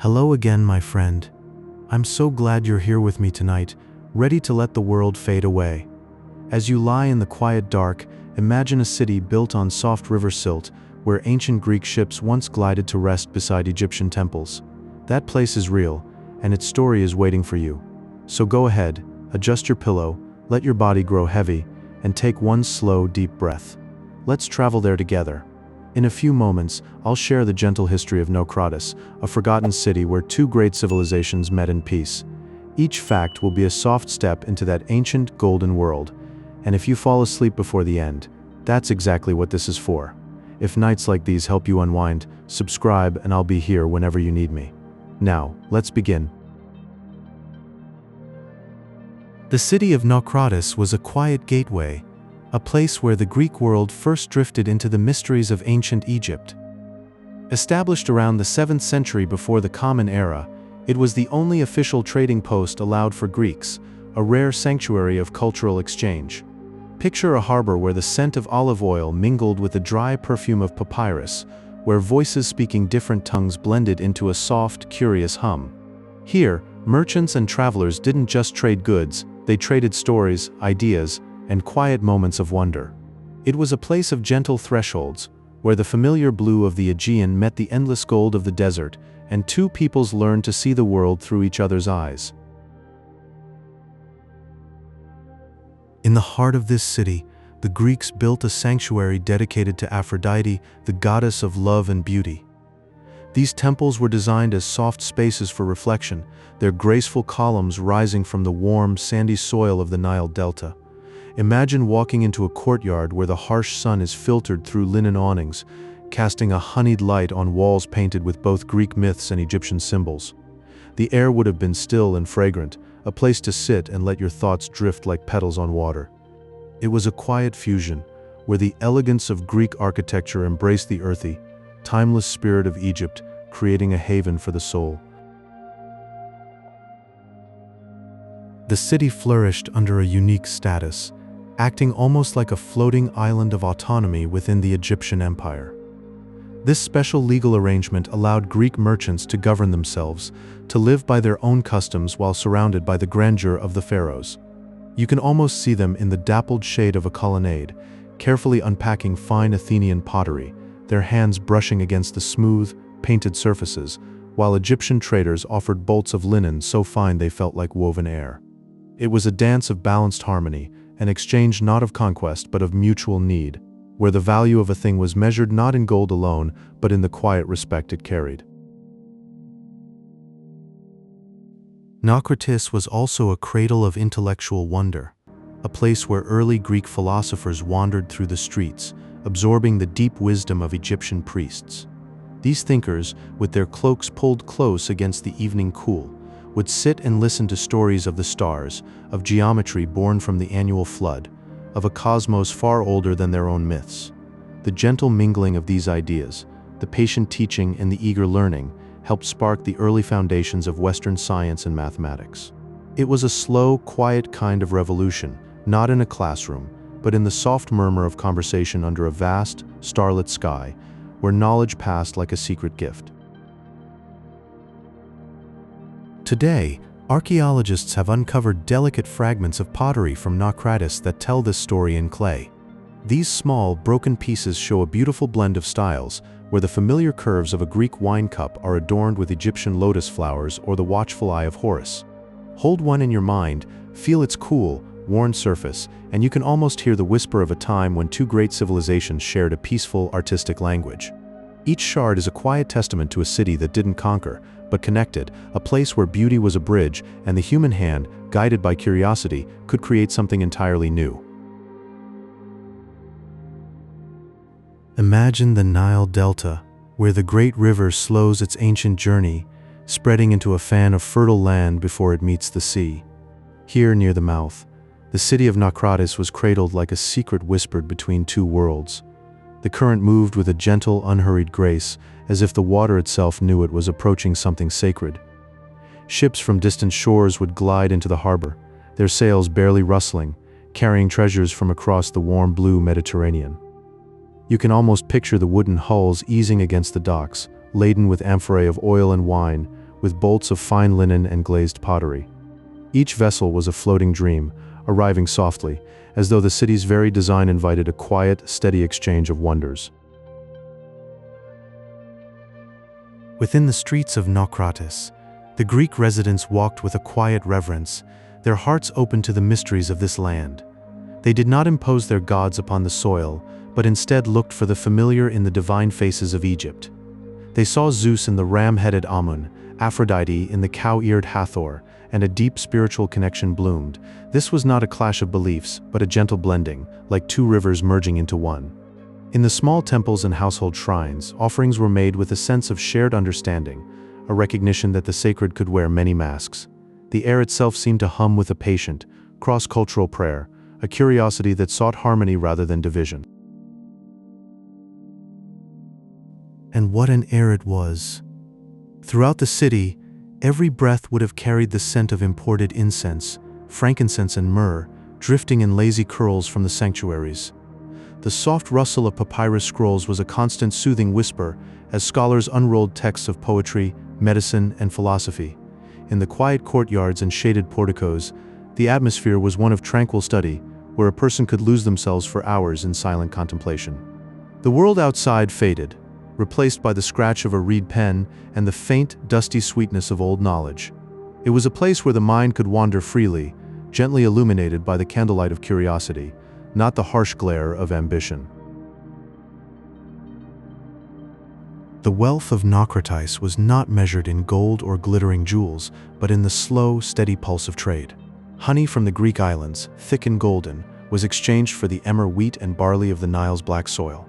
Hello again, my friend. I'm so glad you're here with me tonight, ready to let the world fade away. As you lie in the quiet dark, imagine a city built on soft river silt, where ancient Greek ships once glided to rest beside Egyptian temples. That place is real, and its story is waiting for you. So go ahead, adjust your pillow, let your body grow heavy, and take one slow, deep breath. Let's travel there together. In a few moments, I'll share the gentle history of Naucratis, a forgotten city where two great civilizations met in peace. Each fact will be a soft step into that ancient, golden world. And if you fall asleep before the end, that's exactly what this is for. If nights like these help you unwind, subscribe and I'll be here whenever you need me. Now, let's begin. The city of Naucratis was a quiet gateway, a place where the Greek world first drifted into the mysteries of ancient Egypt. Established around the 7th century before the Common Era, it was the only official trading post allowed for Greeks, a rare sanctuary of cultural exchange. Picture a harbor where the scent of olive oil mingled with the dry perfume of papyrus, where voices speaking different tongues blended into a soft, curious hum. Here, merchants and travelers didn't just trade goods, they traded stories, ideas, and quiet moments of wonder. It was a place of gentle thresholds, where the familiar blue of the Aegean met the endless gold of the desert, and two peoples learned to see the world through each other's eyes. In the heart of this city, the Greeks built a sanctuary dedicated to Aphrodite, the goddess of love and beauty. These temples were designed as soft spaces for reflection, their graceful columns rising from the warm, sandy soil of the Nile Delta. Imagine walking into a courtyard where the harsh sun is filtered through linen awnings, casting a honeyed light on walls painted with both Greek myths and Egyptian symbols. The air would have been still and fragrant, a place to sit and let your thoughts drift like petals on water. It was a quiet fusion, where the elegance of Greek architecture embraced the earthy, timeless spirit of Egypt, creating a haven for the soul. The city flourished under a unique status, acting almost like a floating island of autonomy within the Egyptian empire. This special legal arrangement allowed Greek merchants to govern themselves, to live by their own customs while surrounded by the grandeur of the Pharaohs. You can almost see them in the dappled shade of a colonnade, carefully unpacking fine Athenian pottery, their hands brushing against the smooth, painted surfaces, while Egyptian traders offered bolts of linen so fine they felt like woven air. It was a dance of balanced harmony, an exchange not of conquest but of mutual need, where the value of a thing was measured not in gold alone, but in the quiet respect it carried. Naucratis was also a cradle of intellectual wonder, a place where early Greek philosophers wandered through the streets, absorbing the deep wisdom of Egyptian priests. These thinkers, with their cloaks pulled close against the evening cool, would sit and listen to stories of the stars, of geometry born from the annual flood, of a cosmos far older than their own myths. The gentle mingling of these ideas, the patient teaching and the eager learning, helped spark the early foundations of Western science and mathematics. It was a slow, quiet kind of revolution, not in a classroom, but in the soft murmur of conversation under a vast, starlit sky, where knowledge passed like a secret gift. Today, archaeologists have uncovered delicate fragments of pottery from Naucratis that tell this story in clay. These small, broken pieces show a beautiful blend of styles, where the familiar curves of a Greek wine cup are adorned with Egyptian lotus flowers or the watchful eye of Horus. Hold one in your mind, feel its cool, worn surface, and you can almost hear the whisper of a time when two great civilizations shared a peaceful, artistic language. Each shard is a quiet testament to a city that didn't conquer, but connected, a place where beauty was a bridge and the human hand, guided by curiosity, could create something entirely new. Imagine the Nile Delta, where the great river slows its ancient journey, spreading into a fan of fertile land before it meets the sea. Here near the mouth, the city of Naucratis was cradled like a secret whispered between two worlds. The current moved with a gentle, unhurried grace, as if the water itself knew it was approaching something sacred. Ships from distant shores would glide into the harbor, their sails barely rustling, carrying treasures from across the warm blue Mediterranean. You can almost picture the wooden hulls easing against the docks, laden with amphorae of oil and wine, with bolts of fine linen and glazed pottery. Each vessel was a floating dream, arriving softly, as though the city's very design invited a quiet, steady exchange of wonders. Within the streets of Naucratis, the Greek residents walked with a quiet reverence, their hearts open to the mysteries of this land. They did not impose their gods upon the soil, but instead looked for the familiar in the divine faces of Egypt. They saw Zeus in the ram-headed Amun, Aphrodite in the cow-eared Hathor, and a deep spiritual connection bloomed. This was not a clash of beliefs, but a gentle blending, like two rivers merging into one. In the small temples and household shrines, offerings were made with a sense of shared understanding, a recognition that the sacred could wear many masks. The air itself seemed to hum with a patient, cross-cultural prayer, a curiosity that sought harmony rather than division. And what an air it was! Throughout the city, every breath would have carried the scent of imported incense, frankincense and myrrh, drifting in lazy curls from the sanctuaries. The soft rustle of papyrus scrolls was a constant soothing whisper as scholars unrolled texts of poetry, medicine, and philosophy. In the quiet courtyards and shaded porticos, the atmosphere was one of tranquil study, where a person could lose themselves for hours in silent contemplation. The world outside faded, replaced by the scratch of a reed pen and the faint, dusty sweetness of old knowledge. It was a place where the mind could wander freely, gently illuminated by the candlelight of curiosity, not the harsh glare of ambition. The wealth of Naucratis was not measured in gold or glittering jewels, but in the slow, steady pulse of trade. Honey from the Greek islands, thick and golden, was exchanged for the emmer wheat and barley of the Nile's black soil.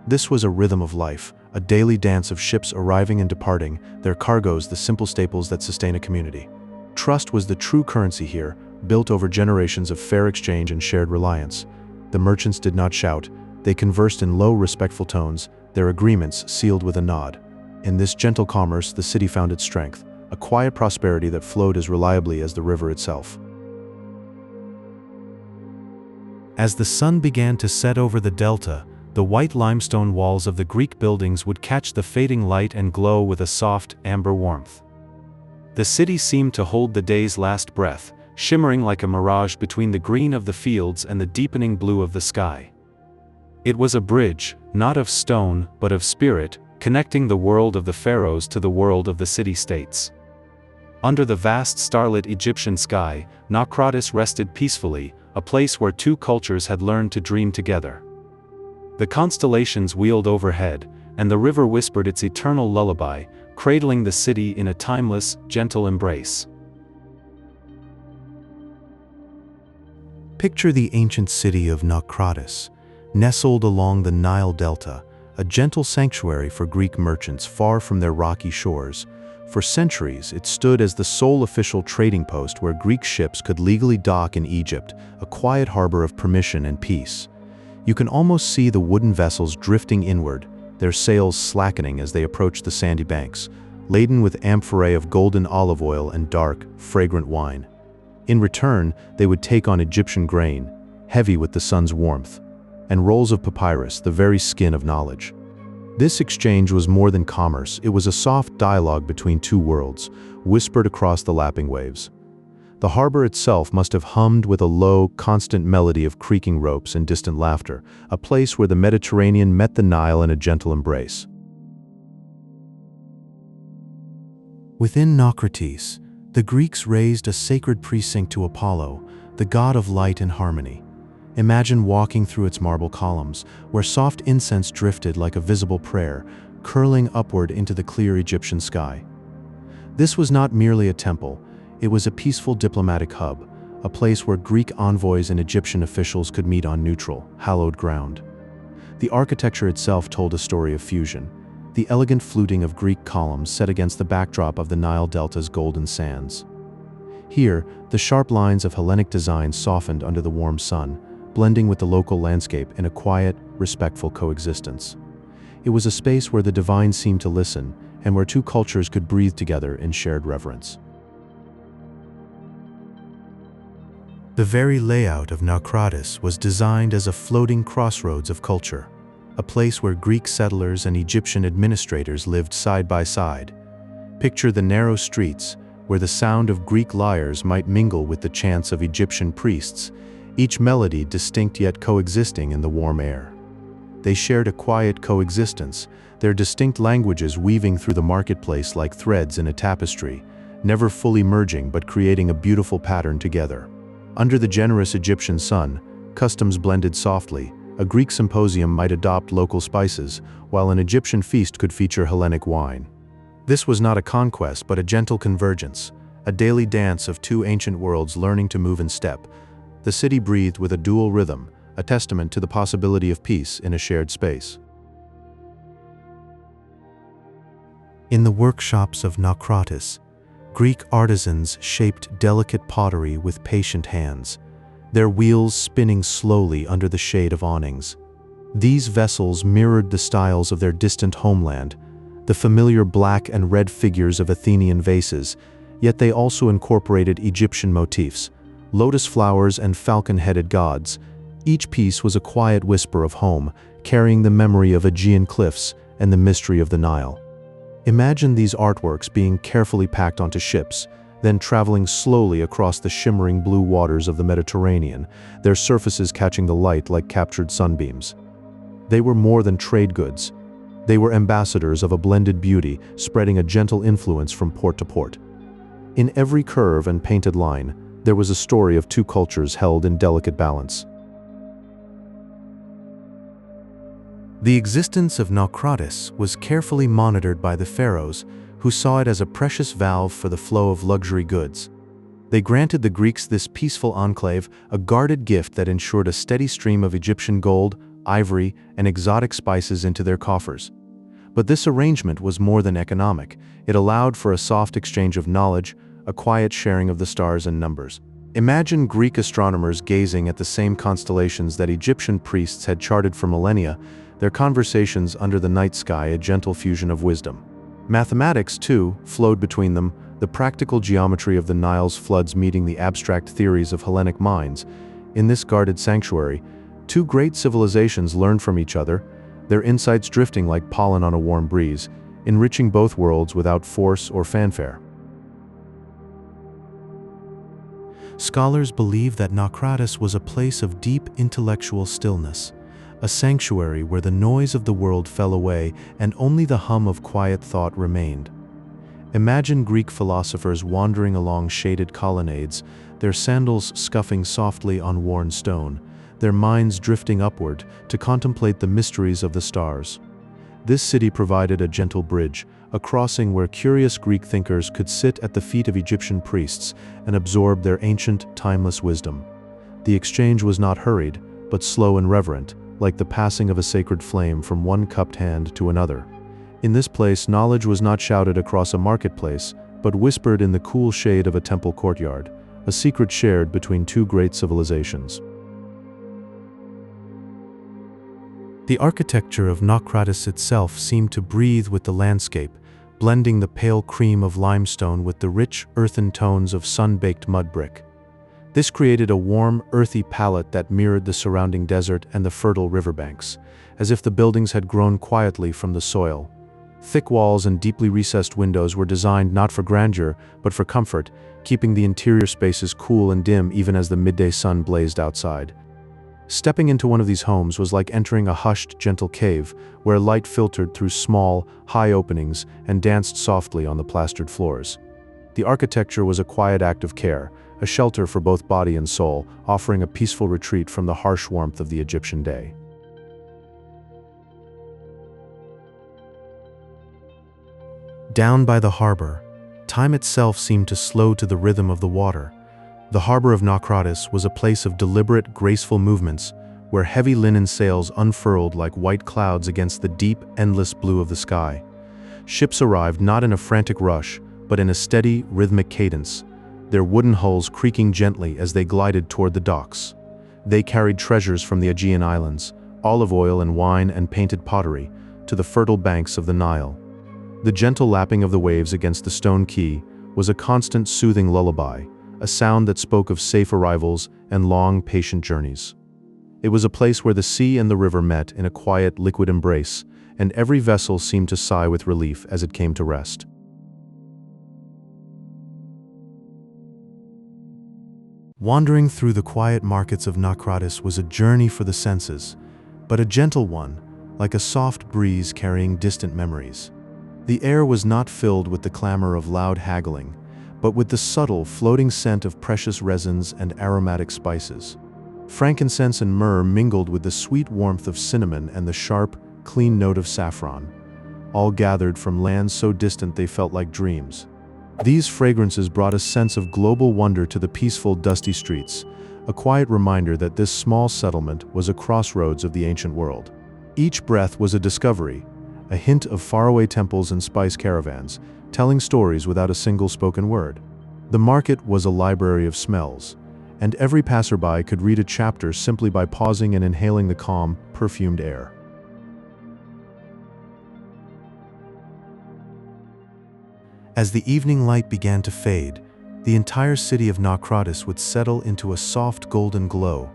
This was a rhythm of life, a daily dance of ships arriving and departing, their cargoes the simple staples that sustain a community. Trust was the true currency here, built over generations of fair exchange and shared reliance. The merchants did not shout, they conversed in low, respectful tones, their agreements sealed with a nod. In this gentle commerce, the city found its strength, a quiet prosperity that flowed as reliably as the river itself. As the sun began to set over the delta, the white limestone walls of the Greek buildings would catch the fading light and glow with a soft, amber warmth. The city seemed to hold the day's last breath, shimmering like a mirage between the green of the fields and the deepening blue of the sky. It was a bridge, not of stone, but of spirit, connecting the world of the Pharaohs to the world of the city-states. Under the vast starlit Egyptian sky, Naucratis rested peacefully, a place where two cultures had learned to dream together. The constellations wheeled overhead, and the river whispered its eternal lullaby, cradling the city in a timeless, gentle embrace. Picture the ancient city of Naucratis, nestled along the Nile Delta, a gentle sanctuary for Greek merchants far from their rocky shores. For centuries, it stood as the sole official trading post where Greek ships could legally dock in Egypt, a quiet harbor of permission and peace. You can almost see the wooden vessels drifting inward, their sails slackening as they approached the sandy banks, laden with amphorae of golden olive oil and dark, fragrant wine. In return, they would take on Egyptian grain, heavy with the sun's warmth, and rolls of papyrus, the very skin of knowledge. This exchange was more than commerce, it was a soft dialogue between two worlds, whispered across the lapping waves. The harbor itself must have hummed with a low, constant melody of creaking ropes and distant laughter, a place where the Mediterranean met the Nile in a gentle embrace. Within Naucratis, the Greeks raised a sacred precinct to Apollo, the god of light and harmony. Imagine walking through its marble columns, where soft incense drifted like a visible prayer, curling upward into the clear Egyptian sky. This was not merely a temple, it was a peaceful diplomatic hub, a place where Greek envoys and Egyptian officials could meet on neutral, hallowed ground. The architecture itself told a story of fusion, the elegant fluting of Greek columns set against the backdrop of the Nile Delta's golden sands. Here, the sharp lines of Hellenic design softened under the warm sun, blending with the local landscape in a quiet, respectful coexistence. It was a space where the divine seemed to listen, and where two cultures could breathe together in shared reverence. The very layout of Naucratis was designed as a floating crossroads of culture, a place where Greek settlers and Egyptian administrators lived side by side. Picture the narrow streets, where the sound of Greek lyres might mingle with the chants of Egyptian priests, each melody distinct yet coexisting in the warm air. They shared a quiet coexistence, their distinct languages weaving through the marketplace like threads in a tapestry, never fully merging but creating a beautiful pattern together. Under the generous Egyptian sun, customs blended softly. A Greek symposium might adopt local spices, while an Egyptian feast could feature Hellenic wine. This was not a conquest but a gentle convergence, a daily dance of two ancient worlds learning to move in step. The city breathed with a dual rhythm, a testament to the possibility of peace in a shared space. In the workshops of Naucratis, Greek artisans shaped delicate pottery with patient hands, their wheels spinning slowly under the shade of awnings. These vessels mirrored the styles of their distant homeland, the familiar black and red figures of Athenian vases, yet they also incorporated Egyptian motifs, lotus flowers and falcon-headed gods. Each piece was a quiet whisper of home, carrying the memory of Aegean cliffs and the mystery of the Nile. Imagine these artworks being carefully packed onto ships, then traveling slowly across the shimmering blue waters of the Mediterranean, their surfaces catching the light like captured sunbeams. They were more than trade goods. They were ambassadors of a blended beauty, spreading a gentle influence from port to port. In every curve and painted line, there was a story of two cultures held in delicate balance. The existence of Naucratis was carefully monitored by the Pharaohs, who saw it as a precious valve for the flow of luxury goods. They granted the Greeks this peaceful enclave, a guarded gift that ensured a steady stream of Egyptian gold, ivory, and exotic spices into their coffers. But this arrangement was more than economic. It allowed for a soft exchange of knowledge, a quiet sharing of the stars and numbers. Imagine Greek astronomers gazing at the same constellations that Egyptian priests had charted for millennia, their conversations under the night sky a gentle fusion of wisdom. Mathematics, too, flowed between them, the practical geometry of the Nile's floods meeting the abstract theories of Hellenic minds. In this guarded sanctuary, two great civilizations learned from each other, their insights drifting like pollen on a warm breeze, enriching both worlds without force or fanfare. Scholars believe that Naucratis was a place of deep intellectual stillness, a sanctuary where the noise of the world fell away and only the hum of quiet thought remained. Imagine Greek philosophers wandering along shaded colonnades, their sandals scuffing softly on worn stone, their minds drifting upward to contemplate the mysteries of the stars. This city provided a gentle bridge, a crossing where curious Greek thinkers could sit at the feet of Egyptian priests and absorb their ancient, timeless wisdom. The exchange was not hurried, but slow and reverent, like the passing of a sacred flame from one cupped hand to another. In this place, knowledge was not shouted across a marketplace, but whispered in the cool shade of a temple courtyard, a secret shared between two great civilizations. The architecture of Naucratis itself seemed to breathe with the landscape, blending the pale cream of limestone with the rich, earthen tones of sun-baked mud brick. This created a warm, earthy palette that mirrored the surrounding desert and the fertile riverbanks, as if the buildings had grown quietly from the soil. Thick walls and deeply recessed windows were designed not for grandeur, but for comfort, keeping the interior spaces cool and dim even as the midday sun blazed outside. Stepping into one of these homes was like entering a hushed, gentle cave, where light filtered through small, high openings and danced softly on the plastered floors. The architecture was a quiet act of care, a shelter for both body and soul, offering a peaceful retreat from the harsh warmth of the Egyptian day. Down by the harbor, time itself seemed to slow to the rhythm of the water. The harbor of Naucratis was a place of deliberate, graceful movements, where heavy linen sails unfurled like white clouds against the deep, endless blue of the sky. Ships arrived not in a frantic rush, but in a steady, rhythmic cadence, their wooden hulls creaking gently as they glided toward the docks. They carried treasures from the Aegean islands, olive oil and wine and painted pottery, to the fertile banks of the Nile. The gentle lapping of the waves against the stone quay was a constant soothing lullaby, a sound that spoke of safe arrivals and long, patient journeys. It was a place where the sea and the river met in a quiet, liquid embrace, and every vessel seemed to sigh with relief as it came to rest. Wandering through the quiet markets of Naucratis was a journey for the senses, but a gentle one, like a soft breeze carrying distant memories. The air was not filled with the clamor of loud haggling, but with the subtle, floating scent of precious resins and aromatic spices. Frankincense and myrrh mingled with the sweet warmth of cinnamon and the sharp, clean note of saffron, all gathered from lands so distant they felt like dreams. These fragrances brought a sense of global wonder to the peaceful, dusty streets, a quiet reminder that this small settlement was a crossroads of the ancient world. Each breath was a discovery, a hint of faraway temples and spice caravans, telling stories without a single spoken word. The market was a library of smells, and every passerby could read a chapter simply by pausing and inhaling the calm, perfumed air. As the evening light began to fade, the entire city of Naucratis would settle into a soft golden glow.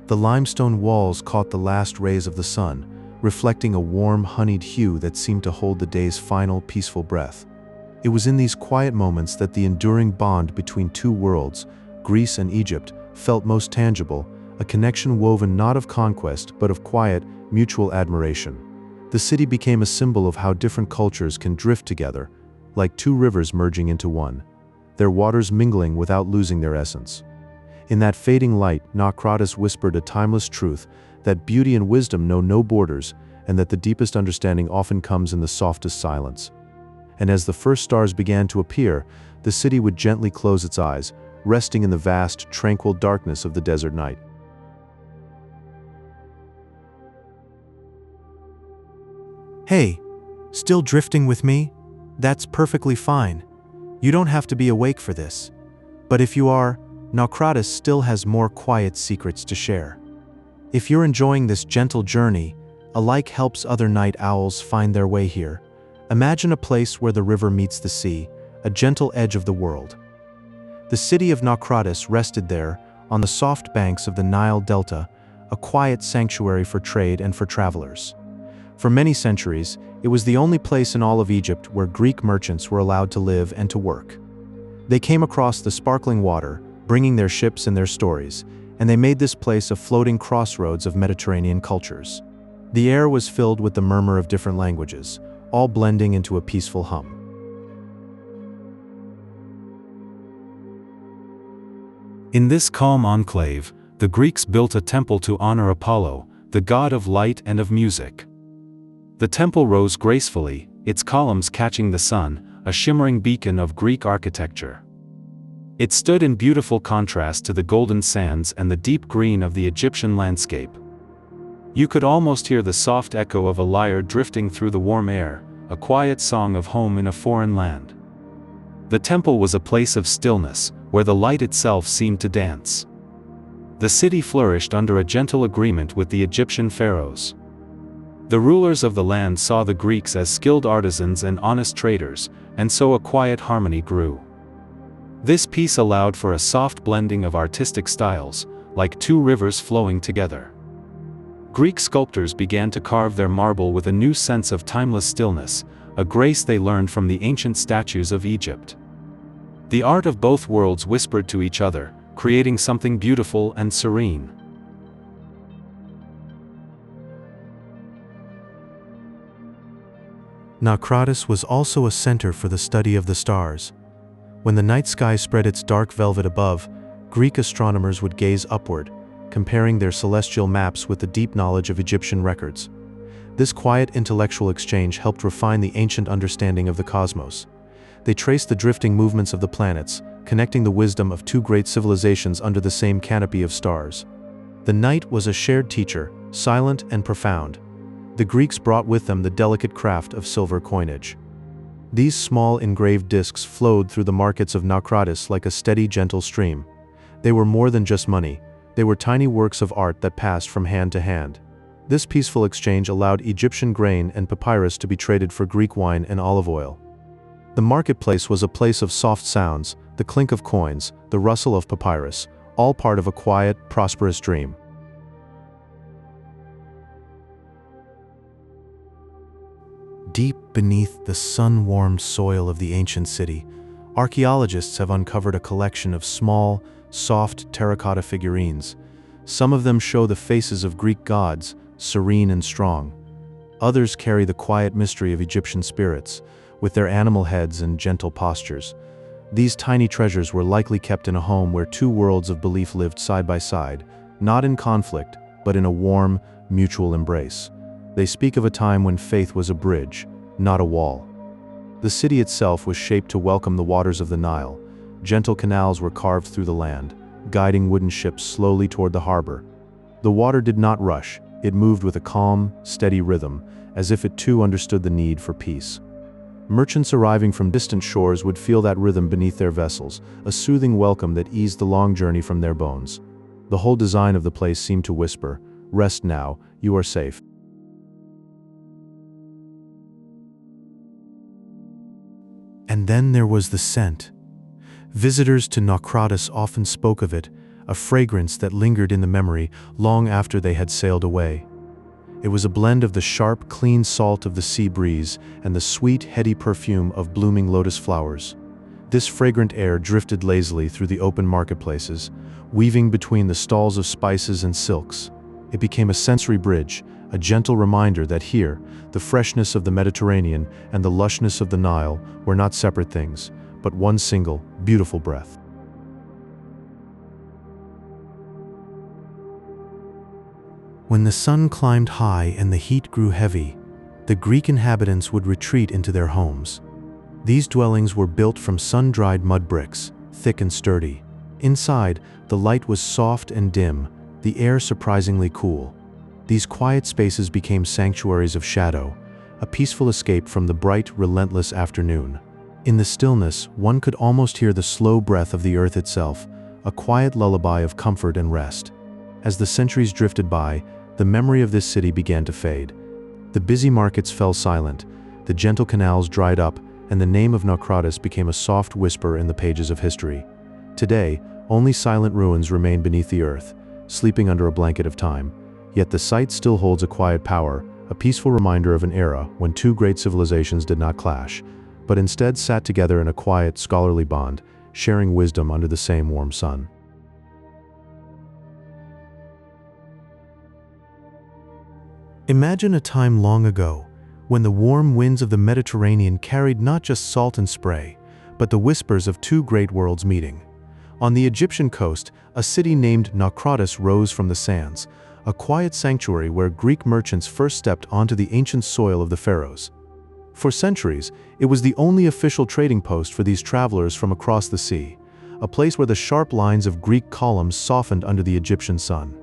The limestone walls caught the last rays of the sun, reflecting a warm, honeyed hue that seemed to hold the day's final, peaceful breath. It was in these quiet moments that the enduring bond between two worlds, Greece and Egypt, felt most tangible, a connection woven not of conquest but of quiet, mutual admiration. The city became a symbol of how different cultures can drift together, like two rivers merging into one, their waters mingling without losing their essence. In that fading light, Naucratis whispered a timeless truth, that beauty and wisdom know no borders, and that the deepest understanding often comes in the softest silence. And as the first stars began to appear, the city would gently close its eyes, resting in the vast, tranquil darkness of the desert night. Hey, still drifting with me? That's perfectly fine. You don't have to be awake for this. But if you are, Naucratis still has more quiet secrets to share. If you're enjoying this gentle journey, a like helps other night owls find their way here. Imagine a place where the river meets the sea, a gentle edge of the world. The city of Naucratis rested there, on the soft banks of the Nile Delta, a quiet sanctuary for trade and for travelers. For many centuries, it was the only place in all of Egypt where Greek merchants were allowed to live and to work. They came across the sparkling water, bringing their ships and their stories, and they made this place a floating crossroads of Mediterranean cultures. The air was filled with the murmur of different languages, all blending into a peaceful hum. In this calm enclave, the Greeks built a temple to honor Apollo, the god of light and of music. The temple rose gracefully, its columns catching the sun, a shimmering beacon of Greek architecture. It stood in beautiful contrast to the golden sands and the deep green of the Egyptian landscape. You could almost hear the soft echo of a lyre drifting through the warm air, a quiet song of home in a foreign land. The temple was a place of stillness, where the light itself seemed to dance. The city flourished under a gentle agreement with the Egyptian pharaohs. The rulers of the land saw the Greeks as skilled artisans and honest traders, and so a quiet harmony grew. This peace allowed for a soft blending of artistic styles, like two rivers flowing together. Greek sculptors began to carve their marble with a new sense of timeless stillness, a grace they learned from the ancient statues of Egypt. The art of both worlds whispered to each other, creating something beautiful and serene. Naucratis was also a center for the study of the stars. When the night sky spread its dark velvet above, Greek astronomers would gaze upward, comparing their celestial maps with the deep knowledge of Egyptian records. This quiet intellectual exchange helped refine the ancient understanding of the cosmos. They traced the drifting movements of the planets, connecting the wisdom of two great civilizations under the same canopy of stars. The night was a shared teacher, silent and profound. The Greeks brought with them the delicate craft of silver coinage. These small engraved discs flowed through the markets of Naucratis like a steady, gentle stream. They were more than just money. They were tiny works of art that passed from hand to hand. This peaceful exchange allowed Egyptian grain and papyrus to be traded for Greek wine and olive oil. The marketplace was a place of soft sounds, the clink of coins, the rustle of papyrus, all part of a quiet, prosperous dream. Deep beneath the sun-warmed soil of the ancient city, archaeologists have uncovered a collection of small, soft terracotta figurines. Some of them show the faces of Greek gods, serene and strong. Others carry the quiet mystery of Egyptian spirits, with their animal heads and gentle postures. These tiny treasures were likely kept in a home where two worlds of belief lived side by side, not in conflict, but in a warm, mutual embrace. They speak of a time when faith was a bridge, not a wall. The city itself was shaped to welcome the waters of the Nile. Gentle canals were carved through the land, guiding wooden ships slowly toward the harbor. The water did not rush, it moved with a calm, steady rhythm, as if it too understood the need for peace. Merchants arriving from distant shores would feel that rhythm beneath their vessels, a soothing welcome that eased the long journey from their bones. The whole design of the place seemed to whisper, "Rest now, you are safe." And then there was the scent. Visitors to Naucratis often spoke of it, a fragrance that lingered in the memory long after they had sailed away. It was a blend of the sharp, clean salt of the sea breeze and the sweet, heady perfume of blooming lotus flowers. This fragrant air drifted lazily through the open marketplaces, weaving between the stalls of spices and silks. It became a sensory bridge, a gentle reminder that here, the freshness of the Mediterranean and the lushness of the Nile were not separate things, but one single, beautiful breath. When the sun climbed high and the heat grew heavy, the Greek inhabitants would retreat into their homes. These dwellings were built from sun-dried mud bricks, thick and sturdy. Inside, the light was soft and dim, the air surprisingly cool. These quiet spaces became sanctuaries of shadow, a peaceful escape from the bright, relentless afternoon. In the stillness, one could almost hear the slow breath of the earth itself, a quiet lullaby of comfort and rest. As the centuries drifted by, the memory of this city began to fade. The busy markets fell silent, the gentle canals dried up, and the name of Naucratis became a soft whisper in the pages of history. Today, only silent ruins remain beneath the earth, sleeping under a blanket of time. Yet the site still holds a quiet power, a peaceful reminder of an era when two great civilizations did not clash, but instead sat together in a quiet, scholarly bond, sharing wisdom under the same warm sun. Imagine a time long ago, when the warm winds of the Mediterranean carried not just salt and spray, but the whispers of two great worlds meeting. On the Egyptian coast, a city named Naucratis rose from the sands, a quiet sanctuary where Greek merchants first stepped onto the ancient soil of the Pharaohs. For centuries, it was the only official trading post for these travelers from across the sea, a place where the sharp lines of Greek columns softened under the Egyptian sun.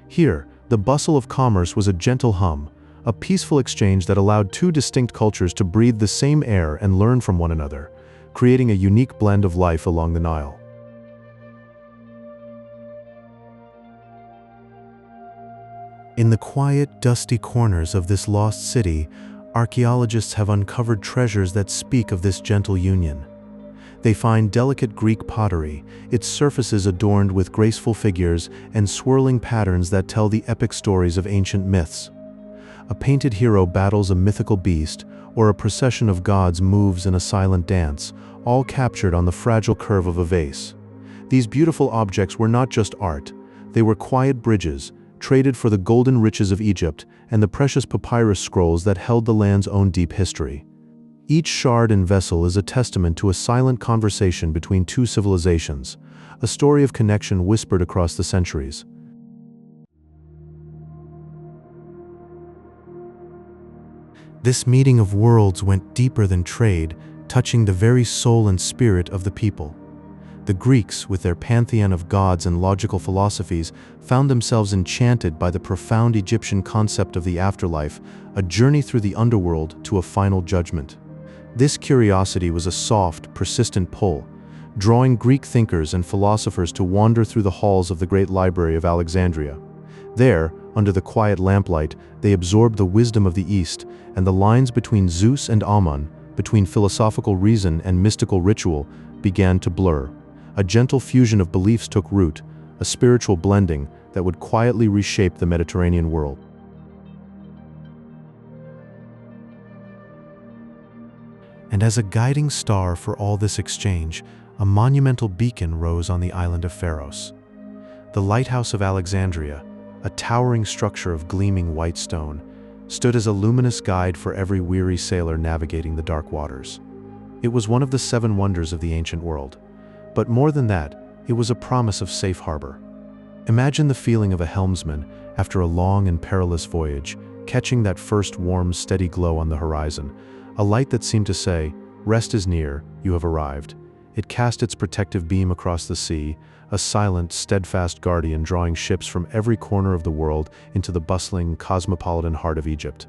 Here, the bustle of commerce was a gentle hum, a peaceful exchange that allowed two distinct cultures to breathe the same air and learn from one another, creating a unique blend of life along the Nile. In the quiet, dusty corners of this lost city, archaeologists have uncovered treasures that speak of this gentle union. They find delicate Greek pottery, its surfaces adorned with graceful figures and swirling patterns that tell the epic stories of ancient myths. A painted hero battles a mythical beast, or a procession of gods moves in a silent dance, all captured on the fragile curve of a vase. These beautiful objects were not just art, they were quiet bridges, traded for the golden riches of Egypt and the precious papyrus scrolls that held the land's own deep history. Each shard and vessel is a testament to a silent conversation between two civilizations, a story of connection whispered across the centuries. This meeting of worlds went deeper than trade, touching the very soul and spirit of the people. The Greeks, with their pantheon of gods and logical philosophies, found themselves enchanted by the profound Egyptian concept of the afterlife, a journey through the underworld to a final judgment. This curiosity was a soft, persistent pull, drawing Greek thinkers and philosophers to wander through the halls of the great library of Alexandria. There, under the quiet lamplight, they absorbed the wisdom of the East, and the lines between Zeus and Ammon, between philosophical reason and mystical ritual, began to blur. A gentle fusion of beliefs took root, a spiritual blending that would quietly reshape the Mediterranean world. And as a guiding star for all this exchange, a monumental beacon rose on the island of Pharaohs. The Lighthouse of Alexandria, a towering structure of gleaming white stone, stood as a luminous guide for every weary sailor navigating the dark waters. It was one of the 7 wonders of the ancient world. But more than that, it was a promise of safe harbor. Imagine the feeling of a helmsman after a long and perilous voyage, catching that first warm, steady glow on the horizon, a light that seemed to say, "Rest is near, you have arrived." It cast its protective beam across the sea, a silent, steadfast guardian drawing ships from every corner of the world into the bustling, cosmopolitan heart of Egypt.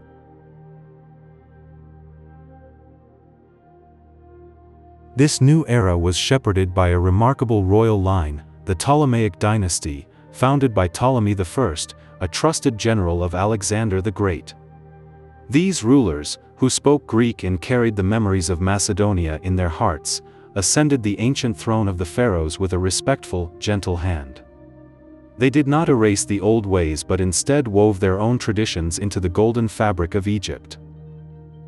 This new era was shepherded by a remarkable royal line, the Ptolemaic dynasty, founded by Ptolemy I, a trusted general of Alexander the Great. These rulers, who spoke Greek and carried the memories of Macedonia in their hearts, ascended the ancient throne of the Pharaohs with a respectful, gentle hand. They did not erase the old ways but instead wove their own traditions into the golden fabric of Egypt.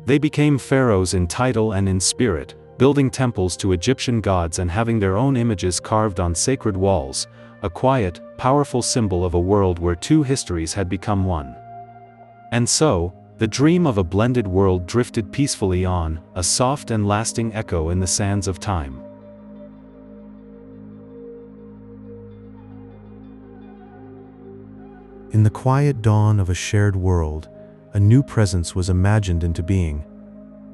They became pharaohs in title and in spirit, building temples to Egyptian gods and having their own images carved on sacred walls, a quiet, powerful symbol of a world where 2 histories had become one. And so, the dream of a blended world drifted peacefully on, a soft and lasting echo in the sands of time. In the quiet dawn of a shared world, a new presence was imagined into being.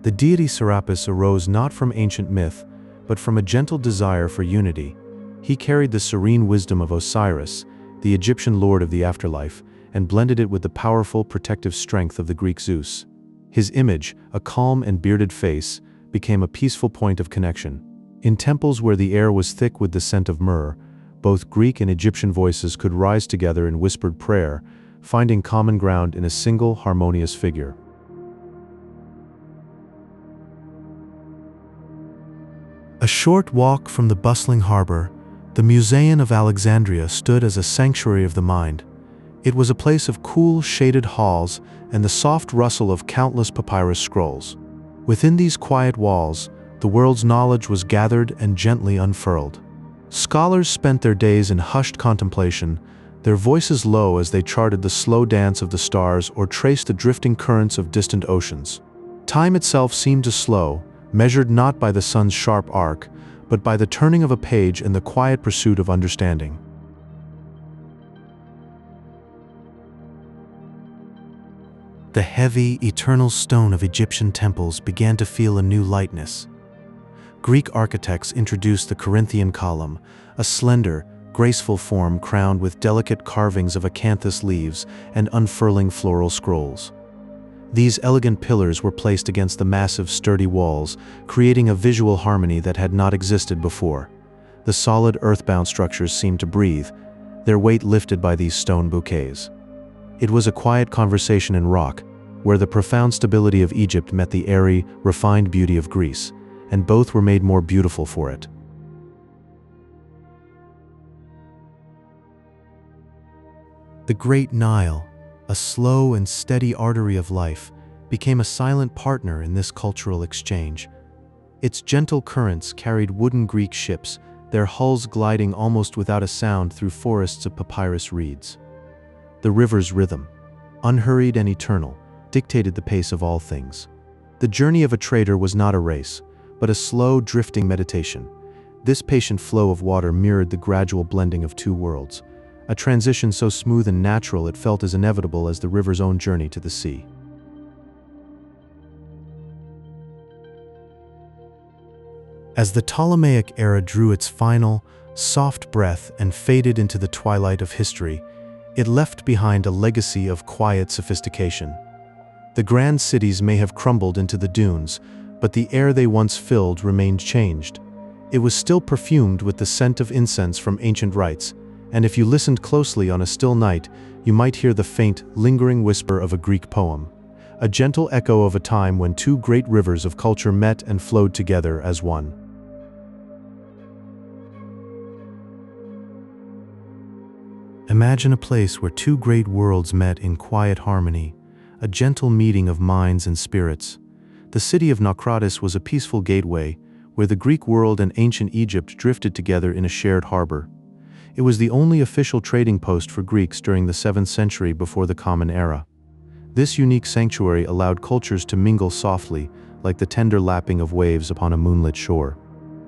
The deity Serapis arose not from ancient myth, but from a gentle desire for unity. He carried the serene wisdom of Osiris, the Egyptian lord of the afterlife, and blended it with the powerful protective strength of the Greek Zeus. His image, a calm and bearded face, became a peaceful point of connection. In temples where the air was thick with the scent of myrrh, both Greek and Egyptian voices could rise together in whispered prayer, finding common ground in a single harmonious figure. A short walk from the bustling harbor, the Museum of Alexandria stood as a sanctuary of the mind. It was a place of cool, shaded halls and the soft rustle of countless papyrus scrolls. Within these quiet walls, the world's knowledge was gathered and gently unfurled. Scholars spent their days in hushed contemplation, their voices low as they charted the slow dance of the stars or traced the drifting currents of distant oceans. Time itself seemed to slow, measured not by the sun's sharp arc, but by the turning of a page in the quiet pursuit of understanding. The heavy, eternal stone of Egyptian temples began to feel a new lightness. Greek architects introduced the Corinthian column, a slender, graceful form crowned with delicate carvings of acanthus leaves and unfurling floral scrolls. These elegant pillars were placed against the massive, sturdy walls, creating a visual harmony that had not existed before. The solid, earthbound structures seemed to breathe, their weight lifted by these stone bouquets. It was a quiet conversation in rock, where the profound stability of Egypt met the airy, refined beauty of Greece, and both were made more beautiful for it. The Great Nile, a slow and steady artery of life, became a silent partner in this cultural exchange. Its gentle currents carried wooden Greek ships, their hulls gliding almost without a sound through forests of papyrus reeds. The river's rhythm, unhurried and eternal, dictated the pace of all things. The journey of a trader was not a race, but a slow, drifting meditation. This patient flow of water mirrored the gradual blending of 2 worlds, a transition so smooth and natural it felt as inevitable as the river's own journey to the sea. As the Ptolemaic era drew its final, soft breath and faded into the twilight of history, it left behind a legacy of quiet sophistication. The grand cities may have crumbled into the dunes, but the air they once filled remained changed. It was still perfumed with the scent of incense from ancient rites, and if you listened closely on a still night, you might hear the faint, lingering whisper of a Greek poem, a gentle echo of a time when 2 great rivers of culture met and flowed together as one. Imagine a place where 2 great worlds met in quiet harmony, a gentle meeting of minds and spirits. The city of Naucratis was a peaceful gateway where the Greek world and ancient Egypt drifted together in a shared harbor. It was the only official trading post for Greeks during the 7th century before the Common Era. This unique sanctuary allowed cultures to mingle softly, like the tender lapping of waves upon a moonlit shore.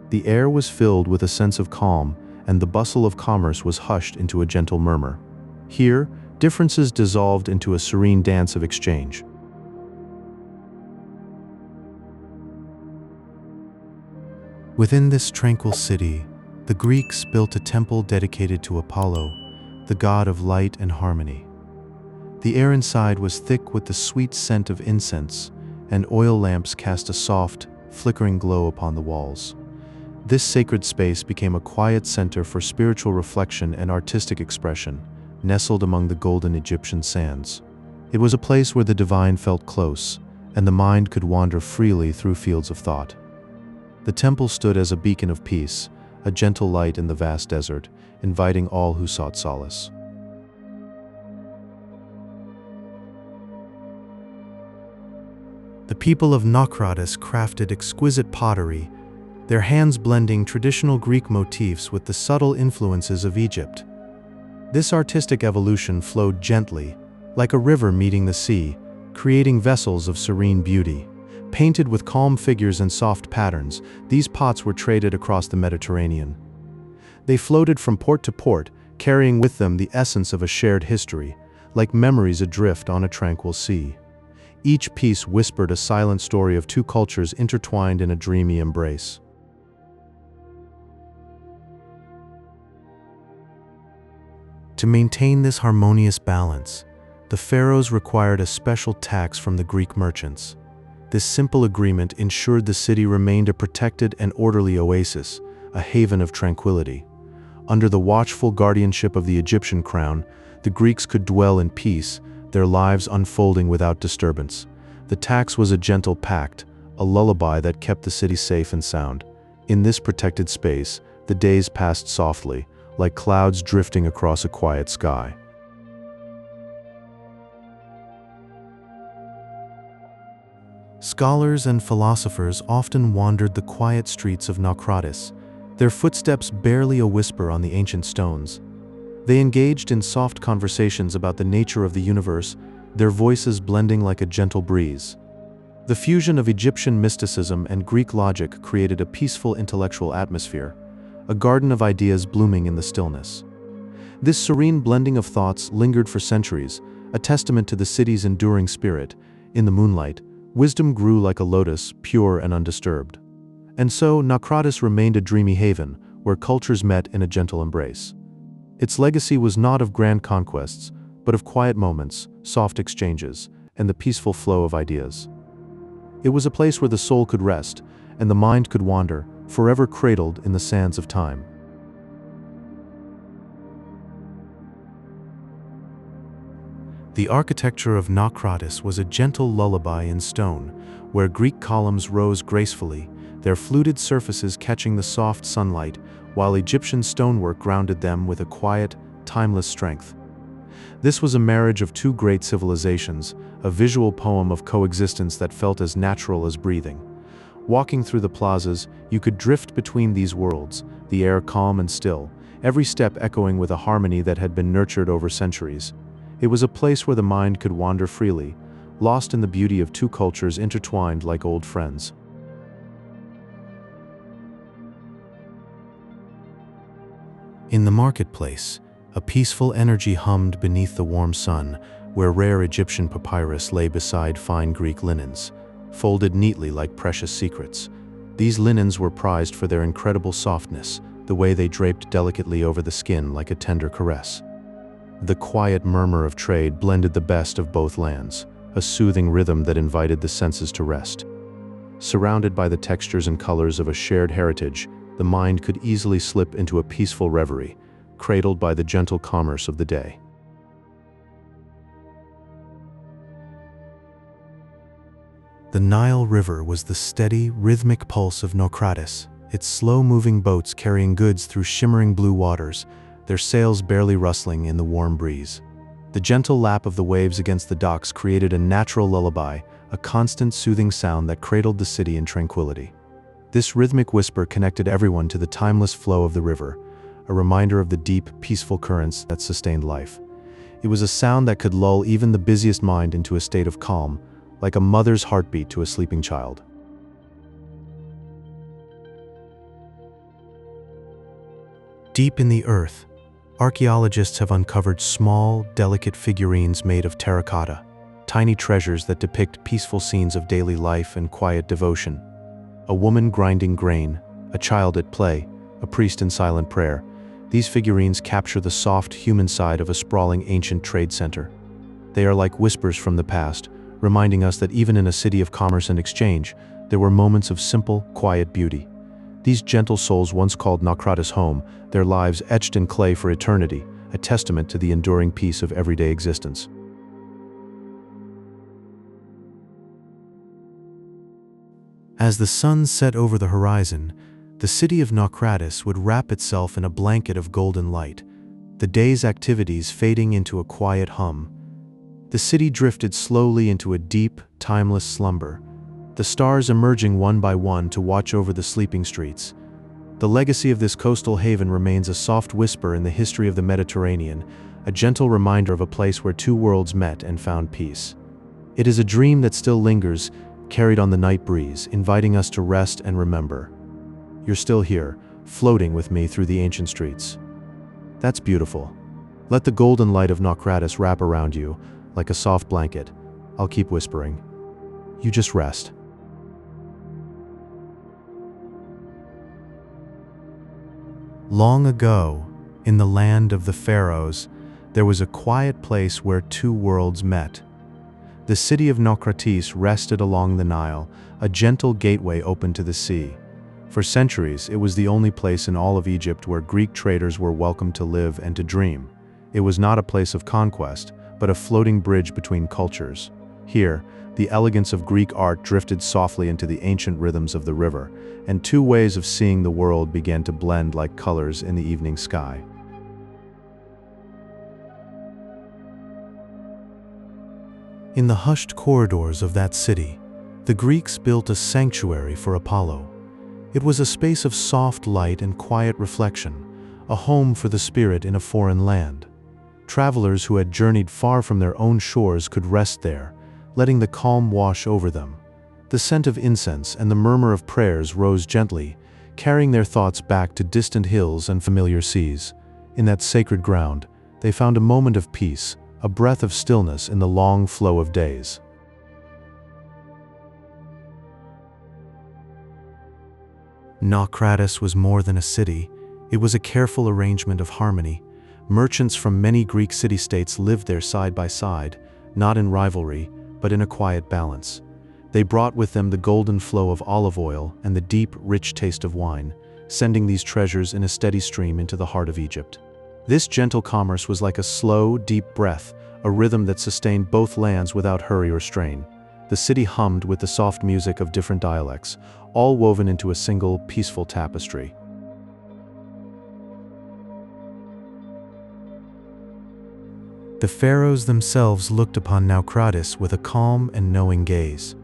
The air was filled with a sense of calm, and the bustle of commerce was hushed into a gentle murmur. Here, differences dissolved into a serene dance of exchange. Within this tranquil city, the Greeks built a temple dedicated to Apollo, the god of light and harmony. The air inside was thick with the sweet scent of incense, and oil lamps cast a soft, flickering glow upon the walls. This sacred space became a quiet center for spiritual reflection and artistic expression, nestled among the golden Egyptian sands. It was a place where the divine felt close, and the mind could wander freely through fields of thought. The temple stood as a beacon of peace, a gentle light in the vast desert, inviting all who sought solace. The people of Naucratis crafted exquisite pottery, their hands blending traditional Greek motifs with the subtle influences of Egypt. This artistic evolution flowed gently, like a river meeting the sea, creating vessels of serene beauty. Painted with calm figures and soft patterns, these pots were traded across the Mediterranean. They floated from port to port, carrying with them the essence of a shared history, like memories adrift on a tranquil sea. Each piece whispered a silent story of two cultures intertwined in a dreamy embrace. To maintain this harmonious balance, the pharaohs required a special tax from the Greek merchants. This simple agreement ensured the city remained a protected and orderly oasis, a haven of tranquility. Under the watchful guardianship of the Egyptian crown, the Greeks could dwell in peace, their lives unfolding without disturbance. The tax was a gentle pact, a lullaby that kept the city safe and sound. In this protected space, the days passed softly, like clouds drifting across a quiet sky. Scholars and philosophers often wandered the quiet streets of Naucratis, their footsteps barely a whisper on the ancient stones. They engaged in soft conversations about the nature of the universe, their voices blending like a gentle breeze. The fusion of Egyptian mysticism and Greek logic created a peaceful intellectual atmosphere, a garden of ideas blooming in the stillness. This serene blending of thoughts lingered for centuries, a testament to the city's enduring spirit. In the moonlight, wisdom grew like a lotus, pure and undisturbed. And so, Naucratis remained a dreamy haven, where cultures met in a gentle embrace. Its legacy was not of grand conquests, but of quiet moments, soft exchanges, and the peaceful flow of ideas. It was a place where the soul could rest, and the mind could wander, forever cradled in the sands of time. The architecture of Naucratis was a gentle lullaby in stone, where Greek columns rose gracefully, their fluted surfaces catching the soft sunlight, while Egyptian stonework grounded them with a quiet, timeless strength. This was a marriage of two great civilizations, a visual poem of coexistence that felt as natural as breathing. Walking through the plazas, you could drift between these worlds, the air calm and still, every step echoing with a harmony that had been nurtured over centuries. It was a place where the mind could wander freely, lost in the beauty of two cultures intertwined like old friends. In the marketplace, a peaceful energy hummed beneath the warm sun, where rare Egyptian papyrus lay beside fine Greek linens, folded neatly like precious secrets. These linens were prized for their incredible softness, the way they draped delicately over the skin like a tender caress. The quiet murmur of trade blended the best of both lands, a soothing rhythm that invited the senses to rest. Surrounded by the textures and colors of a shared heritage, the mind could easily slip into a peaceful reverie, cradled by the gentle commerce of the day. The Nile River was the steady, rhythmic pulse of Naucratis, its slow-moving boats carrying goods through shimmering blue waters, their sails barely rustling in the warm breeze. The gentle lap of the waves against the docks created a natural lullaby, a constant soothing sound that cradled the city in tranquility. This rhythmic whisper connected everyone to the timeless flow of the river, a reminder of the deep, peaceful currents that sustained life. It was a sound that could lull even the busiest mind into a state of calm, like a mother's heartbeat to a sleeping child. Deep in the earth, archaeologists have uncovered small, delicate figurines made of terracotta, tiny treasures that depict peaceful scenes of daily life and quiet devotion. A woman grinding grain, a child at play, a priest in silent prayer. These figurines capture the soft human side of a sprawling ancient trade center. They are like whispers from the past, reminding us that even in a city of commerce and exchange, there were moments of simple, quiet beauty. These gentle souls once called Naucratis home, their lives etched in clay for eternity, a testament to the enduring peace of everyday existence. As the sun set over the horizon, the city of Naucratis would wrap itself in a blanket of golden light, the day's activities fading into a quiet hum. The city drifted slowly into a deep, timeless slumber, the stars emerging one by one to watch over the sleeping streets. The legacy of this coastal haven remains a soft whisper in the history of the Mediterranean, a gentle reminder of a place where two worlds met and found peace. It is a dream that still lingers, carried on the night breeze, inviting us to rest and remember. You're still here, floating with me through the ancient streets. That's beautiful. Let the golden light of Naucratis wrap around you, like a soft blanket. I'll keep whispering. You just rest. Long ago, in the land of the Pharaohs, there was a quiet place where two worlds met. The city of Naucratis rested along the Nile, a gentle gateway open to the sea. For centuries, it was the only place in all of Egypt where Greek traders were welcome to live and to dream. It was not a place of conquest, but a floating bridge between cultures. Here, the elegance of Greek art drifted softly into the ancient rhythms of the river, and two ways of seeing the world began to blend like colors in the evening sky. In the hushed corridors of that city, the Greeks built a sanctuary for Apollo. It was a space of soft light and quiet reflection, a home for the spirit in a foreign land. Travelers who had journeyed far from their own shores could rest there, letting the calm wash over them. The scent of incense and the murmur of prayers rose gently, carrying their thoughts back to distant hills and familiar seas. In that sacred ground, they found a moment of peace, a breath of stillness in the long flow of days. Naucratis was more than a city. It was a careful arrangement of harmony. Merchants from many Greek city-states lived there side by side, not in rivalry, but in a quiet balance. They brought with them the golden flow of olive oil and the deep, rich taste of wine, sending these treasures in a steady stream into the heart of Egypt. This gentle commerce was like a slow, deep breath, a rhythm that sustained both lands without hurry or strain. The city hummed with the soft music of different dialects, all woven into a single, peaceful tapestry. The pharaohs themselves looked upon Naucratis with a calm and knowing gaze.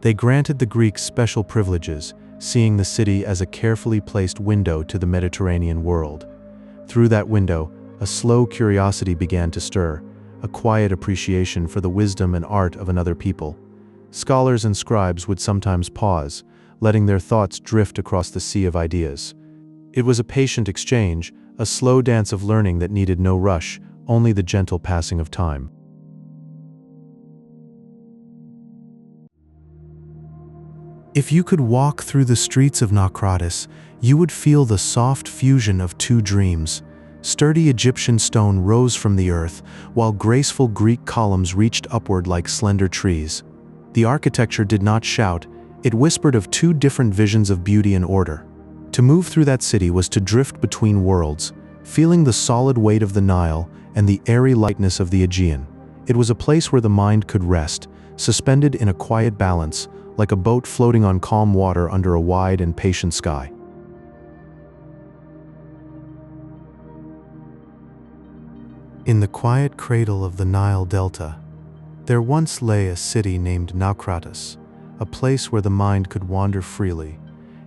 They granted the Greeks special privileges, seeing the city as a carefully placed window to the Mediterranean world. Through that window, a slow curiosity began to stir, a quiet appreciation for the wisdom and art of another people. Scholars and scribes would sometimes pause, letting their thoughts drift across the sea of ideas. It was a patient exchange, a slow dance of learning that needed no rush, only the gentle passing of time. If you could walk through the streets of Naucratis, you would feel the soft fusion of two dreams. Sturdy Egyptian stone rose from the earth, while graceful Greek columns reached upward like slender trees. The architecture did not shout, it whispered of two different visions of beauty and order. To move through that city was to drift between worlds, feeling the solid weight of the Nile and the airy lightness of the Aegean. It was a place where the mind could rest, suspended in a quiet balance, like a boat floating on calm water under a wide and patient sky. In the quiet cradle of the Nile Delta, There once lay a city named Naucratis, a place where the mind could wander freely.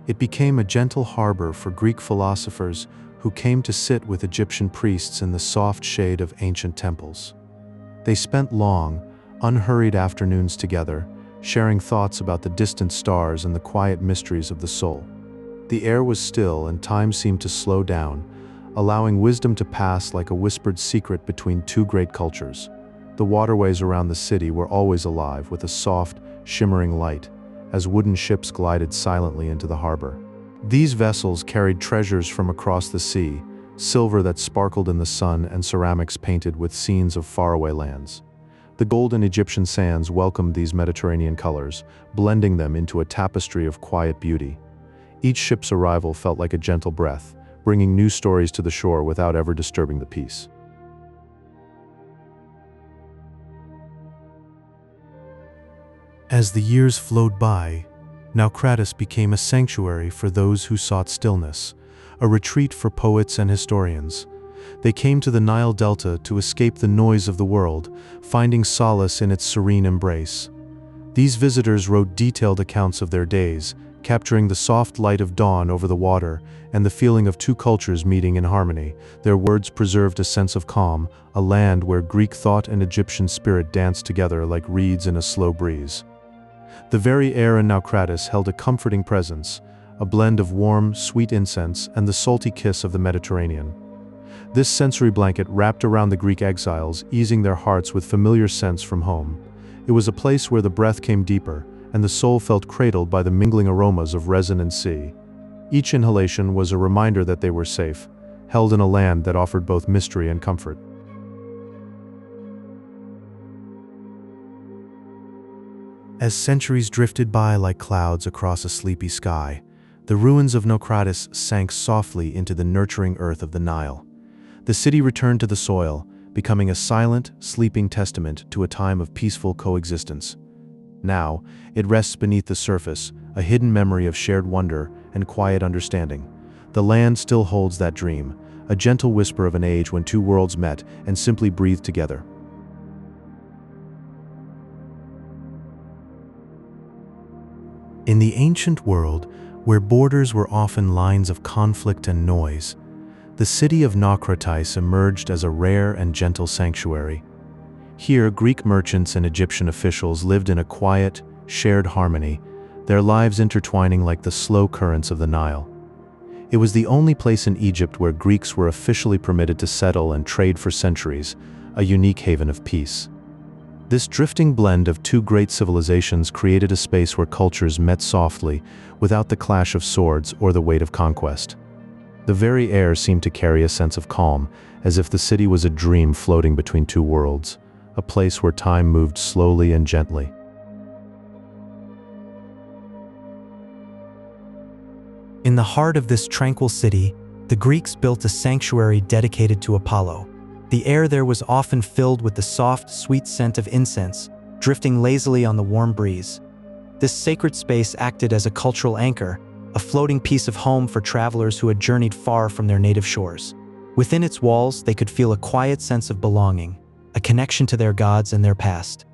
It became a gentle harbor for Greek philosophers who came to sit with Egyptian priests in the soft shade of ancient temples. They spent long, unhurried afternoons together, sharing thoughts about the distant stars and the quiet mysteries of the soul. The air was still and time seemed to slow down, allowing wisdom to pass like a whispered secret between two great cultures. The waterways around the city were always alive with a soft, shimmering light, as wooden ships glided silently into the harbor. These vessels carried treasures from across the sea, silver that sparkled in the sun and ceramics painted with scenes of faraway lands. The golden Egyptian sands welcomed these Mediterranean colors, blending them into a tapestry of quiet beauty. Each ship's arrival felt like a gentle breath, bringing new stories to the shore without ever disturbing the peace. As the years flowed by, Naucratis became a sanctuary for those who sought stillness, a retreat for poets and historians. They came to the Nile Delta to escape the noise of the world, finding solace in its serene embrace. These visitors wrote detailed accounts of their days, capturing the soft light of dawn over the water and the feeling of two cultures meeting in harmony. Their words preserved a sense of calm, a land where Greek thought and Egyptian spirit danced together like reeds in a slow breeze. The very air in Naucratis held a comforting presence, a blend of warm, sweet incense and the salty kiss of the Mediterranean. This sensory blanket wrapped around the Greek exiles, easing their hearts with familiar scents from home. It was a place where the breath came deeper, and the soul felt cradled by the mingling aromas of resin and sea. Each inhalation was a reminder that they were safe, held in a land that offered both mystery and comfort. As centuries drifted by like clouds across a sleepy sky, the ruins of Naucratis sank softly into the nurturing earth of the Nile. The city returned to the soil, becoming a silent, sleeping testament to a time of peaceful coexistence. Now, it rests beneath the surface, a hidden memory of shared wonder and quiet understanding. The land still holds that dream, a gentle whisper of an age when two worlds met and simply breathed together. In the ancient world, where borders were often lines of conflict and noise, the city of Naucratis emerged as a rare and gentle sanctuary. Here, Greek merchants and Egyptian officials lived in a quiet, shared harmony, their lives intertwining like the slow currents of the Nile. It was the only place in Egypt where Greeks were officially permitted to settle and trade for centuries, a unique haven of peace. This drifting blend of two great civilizations created a space where cultures met softly, without the clash of swords or the weight of conquest. The very air seemed to carry a sense of calm, as if the city was a dream floating between two worlds, a place where time moved slowly and gently. In the heart of this tranquil city, the Greeks built a sanctuary dedicated to Apollo. The air there was often filled with the soft, sweet scent of incense, drifting lazily on the warm breeze. This sacred space acted as a cultural anchor, a floating piece of home for travelers who had journeyed far from their native shores. Within its walls, they could feel a quiet sense of belonging, a connection to their gods and their past.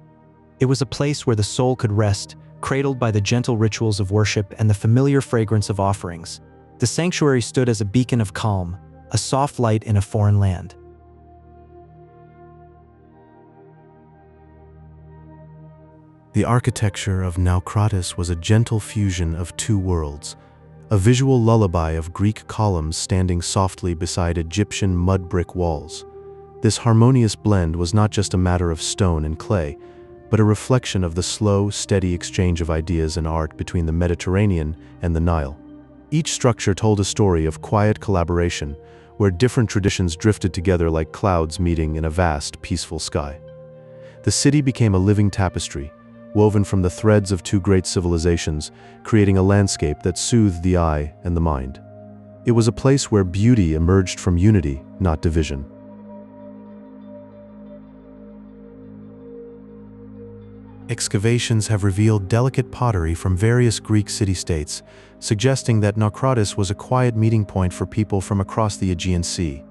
It was a place where the soul could rest, cradled by the gentle rituals of worship and the familiar fragrance of offerings. The sanctuary stood as a beacon of calm, a soft light in a foreign land. The architecture of Naucratis was a gentle fusion of two worlds, a visual lullaby of Greek columns standing softly beside Egyptian mud brick walls. This harmonious blend was not just a matter of stone and clay, but a reflection of the slow, steady exchange of ideas and art between the Mediterranean and the Nile. Each structure told a story of quiet collaboration, where different traditions drifted together like clouds meeting in a vast, peaceful sky. The city became a living tapestry, woven from the threads of two great civilizations, creating a landscape that soothed the eye and the mind. It was a place where beauty emerged from unity, not division. Excavations have revealed delicate pottery from various Greek city-states, suggesting that Naucratis was a quiet meeting point for people from across the Aegean Sea.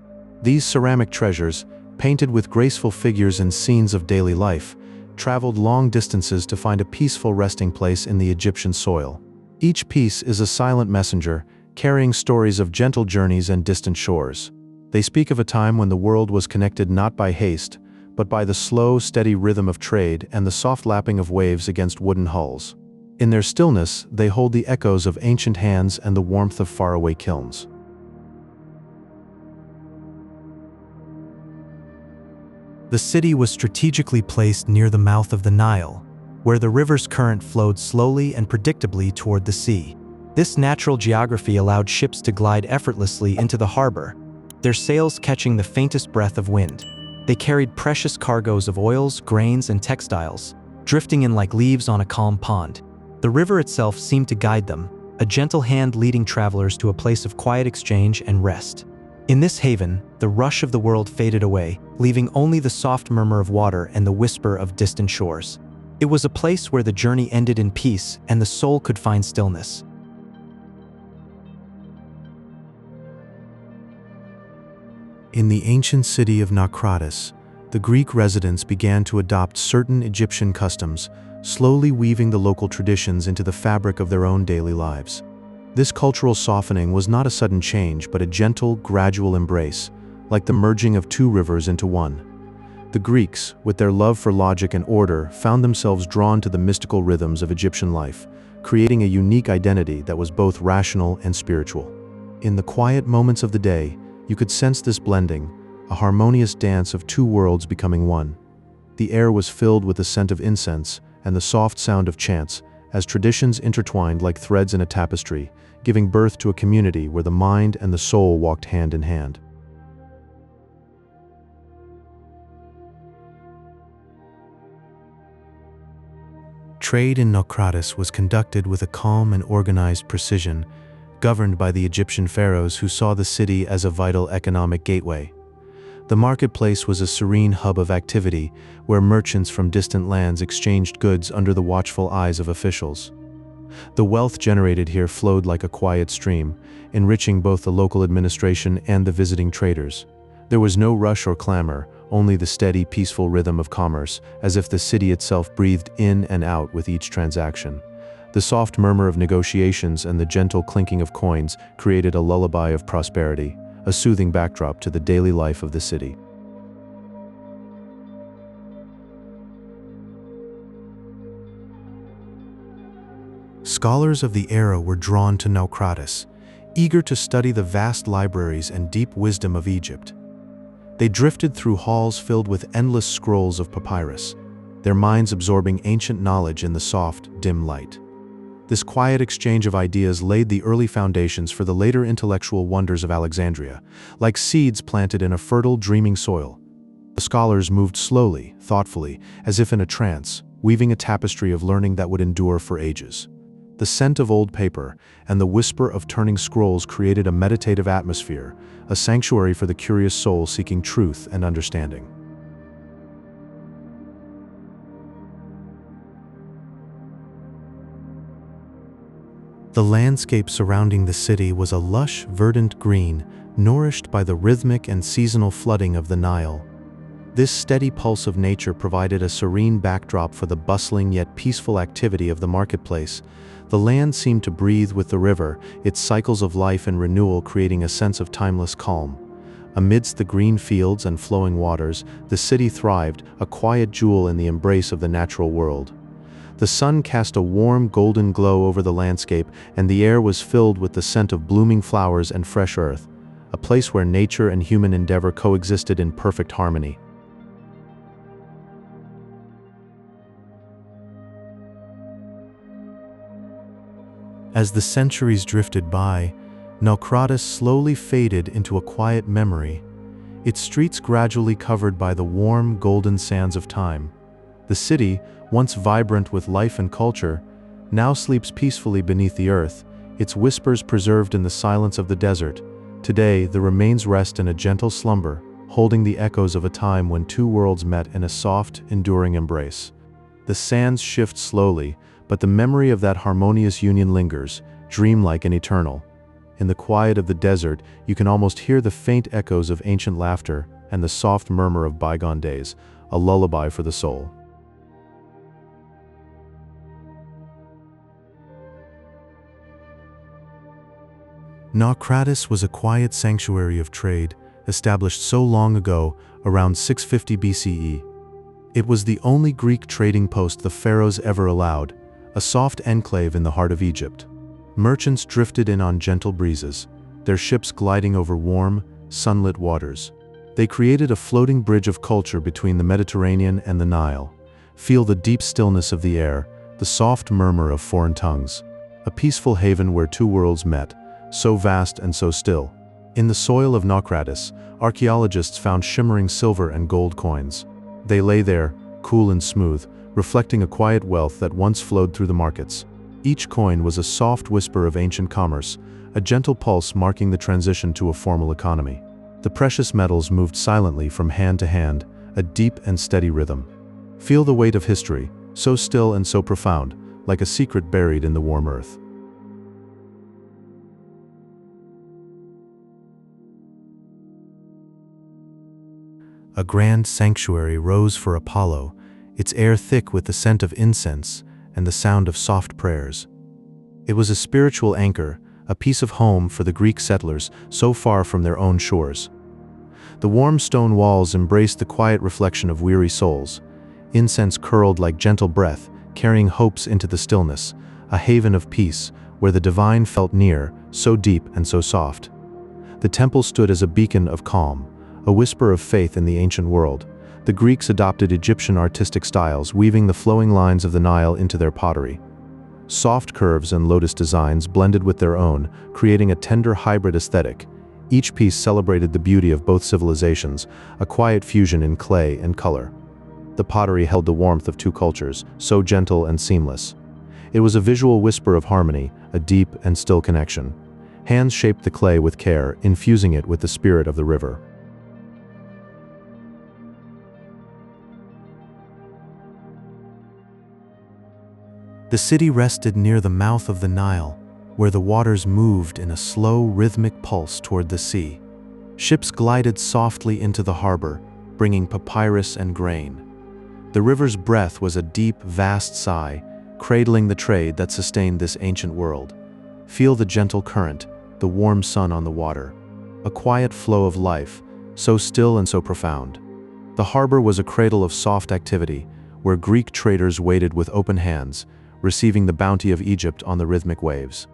These ceramic treasures, painted with graceful figures and scenes of daily life, traveled long distances to find a peaceful resting place in the Egyptian soil. Each piece is a silent messenger, carrying stories of gentle journeys and distant shores. They speak of a time when the world was connected not by haste, but by the slow, steady rhythm of trade and the soft lapping of waves against wooden hulls. In their stillness, they hold the echoes of ancient hands and the warmth of faraway kilns. The city was strategically placed near the mouth of the Nile, where the river's current flowed slowly and predictably toward the sea. This natural geography allowed ships to glide effortlessly into the harbor, their sails catching the faintest breath of wind. They carried precious cargoes of oils, grains, and textiles, drifting in like leaves on a calm pond. The river itself seemed to guide them, a gentle hand leading travelers to a place of quiet exchange and rest. In this haven, the rush of the world faded away, leaving only the soft murmur of water and the whisper of distant shores. It was a place where the journey ended in peace and the soul could find stillness. In the ancient city of Naucratis, the Greek residents began to adopt certain Egyptian customs, slowly weaving the local traditions into the fabric of their own daily lives. This cultural softening was not a sudden change, but a gentle, gradual embrace, like the merging of two rivers into one. The Greeks, with their love for logic and order, found themselves drawn to the mystical rhythms of Egyptian life, creating a unique identity that was both rational and spiritual. In the quiet moments of the day, you could sense this blending, a harmonious dance of two worlds becoming one. The air was filled with the scent of incense and the soft sound of chants, as traditions intertwined like threads in a tapestry, giving birth to a community where the mind and the soul walked hand in hand. Trade in Naucratis was conducted with a calm and organized precision, governed by the Egyptian pharaohs who saw the city as a vital economic gateway. The marketplace was a serene hub of activity where merchants from distant lands exchanged goods under the watchful eyes of officials. The wealth generated here flowed like a quiet stream, enriching both the local administration and the visiting traders. There was no rush or clamor, only the steady, peaceful rhythm of commerce, as if the city itself breathed in and out with each transaction. The soft murmur of negotiations and the gentle clinking of coins created a lullaby of prosperity, a soothing backdrop to the daily life of the city. Scholars of the era were drawn to Naucratis, eager to study the vast libraries and deep wisdom of Egypt. They drifted through halls filled with endless scrolls of papyrus, their minds absorbing ancient knowledge in the soft, dim light. This quiet exchange of ideas laid the early foundations for the later intellectual wonders of Alexandria, like seeds planted in a fertile, dreaming soil. The scholars moved slowly, thoughtfully, as if in a trance, weaving a tapestry of learning that would endure for ages. The scent of old paper and the whisper of turning scrolls created a meditative atmosphere, a sanctuary for the curious soul seeking truth and understanding. The landscape surrounding the city was a lush, verdant green, nourished by the rhythmic and seasonal flooding of the Nile. This steady pulse of nature provided a serene backdrop for the bustling yet peaceful activity of the marketplace. The land seemed to breathe with the river, its cycles of life and renewal creating a sense of timeless calm. Amidst the green fields and flowing waters, the city thrived, a quiet jewel in the embrace of the natural world. The sun cast a warm golden glow over the landscape, and the air was filled with the scent of blooming flowers and fresh earth, a place where nature and human endeavor coexisted in perfect harmony. As the centuries drifted by, Naucratis slowly faded into a quiet memory, its streets gradually covered by the warm, golden sands of time. The city, once vibrant with life and culture, now sleeps peacefully beneath the earth, its whispers preserved in the silence of the desert. Today, the remains rest in a gentle slumber, holding the echoes of a time when two worlds met in a soft, enduring embrace. The sands shift slowly, but the memory of that harmonious union lingers, dreamlike and eternal. In the quiet of the desert, you can almost hear the faint echoes of ancient laughter and the soft murmur of bygone days, a lullaby for the soul. Naucratis was a quiet sanctuary of trade, established so long ago, around 650 BCE. It was the only Greek trading post the pharaohs ever allowed, a soft enclave in the heart of Egypt. Merchants drifted in on gentle breezes, their ships gliding over warm, sunlit waters. They created a floating bridge of culture between the Mediterranean and the Nile. Feel the deep stillness of the air, the soft murmur of foreign tongues. A peaceful haven where two worlds met, so vast and so still. In the soil of Naucratis, archaeologists found shimmering silver and gold coins. They lay there, cool and smooth, reflecting a quiet wealth that once flowed through the markets. Each coin was a soft whisper of ancient commerce, a gentle pulse marking the transition to a formal economy. The precious metals moved silently from hand to hand, a deep and steady rhythm. Feel the weight of history, so still and so profound, like a secret buried in the warm earth. A grand sanctuary rose for Apollo, its air thick with the scent of incense and the sound of soft prayers. It was a spiritual anchor, a piece of home for the Greek settlers so far from their own shores. The warm stone walls embraced the quiet reflection of weary souls. Incense curled like gentle breath, carrying hopes into the stillness, a haven of peace where the divine felt near, so deep and so soft. The temple stood as a beacon of calm, a whisper of faith in the ancient world. The Greeks adopted Egyptian artistic styles, weaving the flowing lines of the Nile into their pottery. Soft curves and lotus designs blended with their own, creating a tender hybrid aesthetic. Each piece celebrated the beauty of both civilizations, a quiet fusion in clay and color. The pottery held the warmth of two cultures, so gentle and seamless. It was a visual whisper of harmony, a deep and still connection. Hands shaped the clay with care, infusing it with the spirit of the river. The city rested near the mouth of the Nile, where the waters moved in a slow, rhythmic pulse toward the sea. Ships glided softly into the harbor, bringing papyrus and grain. The river's breath was a deep, vast sigh, cradling the trade that sustained this ancient world. Feel the gentle current, the warm sun on the water. A quiet flow of life, so still and so profound. The harbor was a cradle of soft activity, where Greek traders waited with open hands, receiving the bounty of Egypt on the rhythmic waves.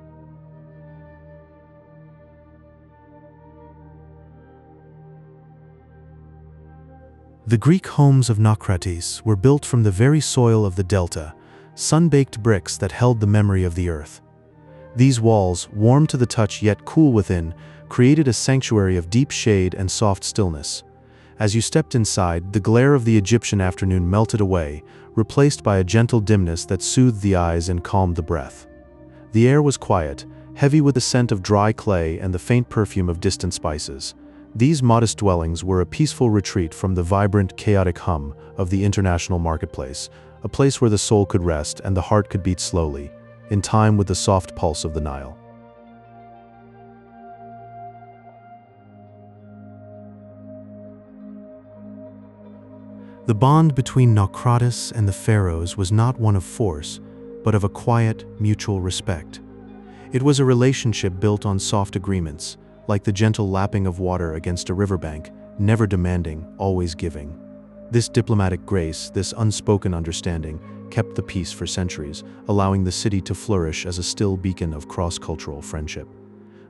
The Greek homes of Naucratis were built from the very soil of the delta, sun-baked bricks that held the memory of the earth. These walls, warm to the touch yet cool within, created a sanctuary of deep shade and soft stillness. As you stepped inside, the glare of the Egyptian afternoon melted away, replaced by a gentle dimness that soothed the eyes and calmed the breath. The air was quiet, heavy with the scent of dry clay and the faint perfume of distant spices. These modest dwellings were a peaceful retreat from the vibrant, chaotic hum of the international marketplace, a place where the soul could rest and the heart could beat slowly, in time with the soft pulse of the Nile. The bond between Naucratis and the Pharaohs was not one of force, but of a quiet, mutual respect. It was a relationship built on soft agreements, like the gentle lapping of water against a riverbank, never demanding, always giving. This diplomatic grace, this unspoken understanding, kept the peace for centuries, allowing the city to flourish as a still beacon of cross-cultural friendship.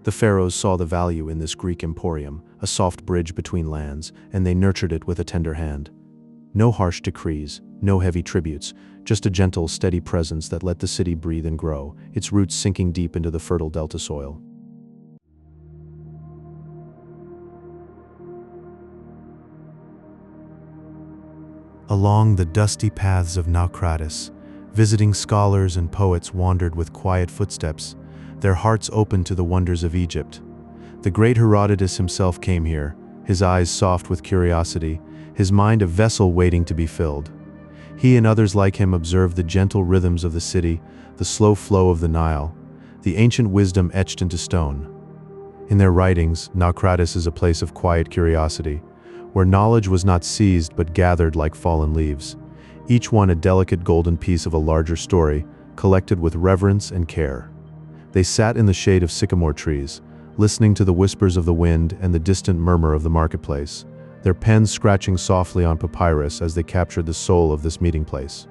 The pharaohs saw the value in this Greek emporium, a soft bridge between lands, and they nurtured it with a tender hand. No harsh decrees, no heavy tributes, just a gentle, steady presence that let the city breathe and grow, its roots sinking deep into the fertile delta soil. Along the dusty paths of Naucratis, visiting scholars and poets wandered with quiet footsteps, their hearts open to the wonders of Egypt. The great Herodotus himself came here, his eyes soft with curiosity, his mind a vessel waiting to be filled. He and others like him observed the gentle rhythms of the city, the slow flow of the Nile, the ancient wisdom etched into stone. In their writings, Naucratis is a place of quiet curiosity, where knowledge was not seized but gathered like fallen leaves, each one a delicate golden piece of a larger story, collected with reverence and care. They sat in the shade of sycamore trees, listening to the whispers of the wind and the distant murmur of the marketplace, their pens scratching softly on papyrus as they captured the soul of this meeting place.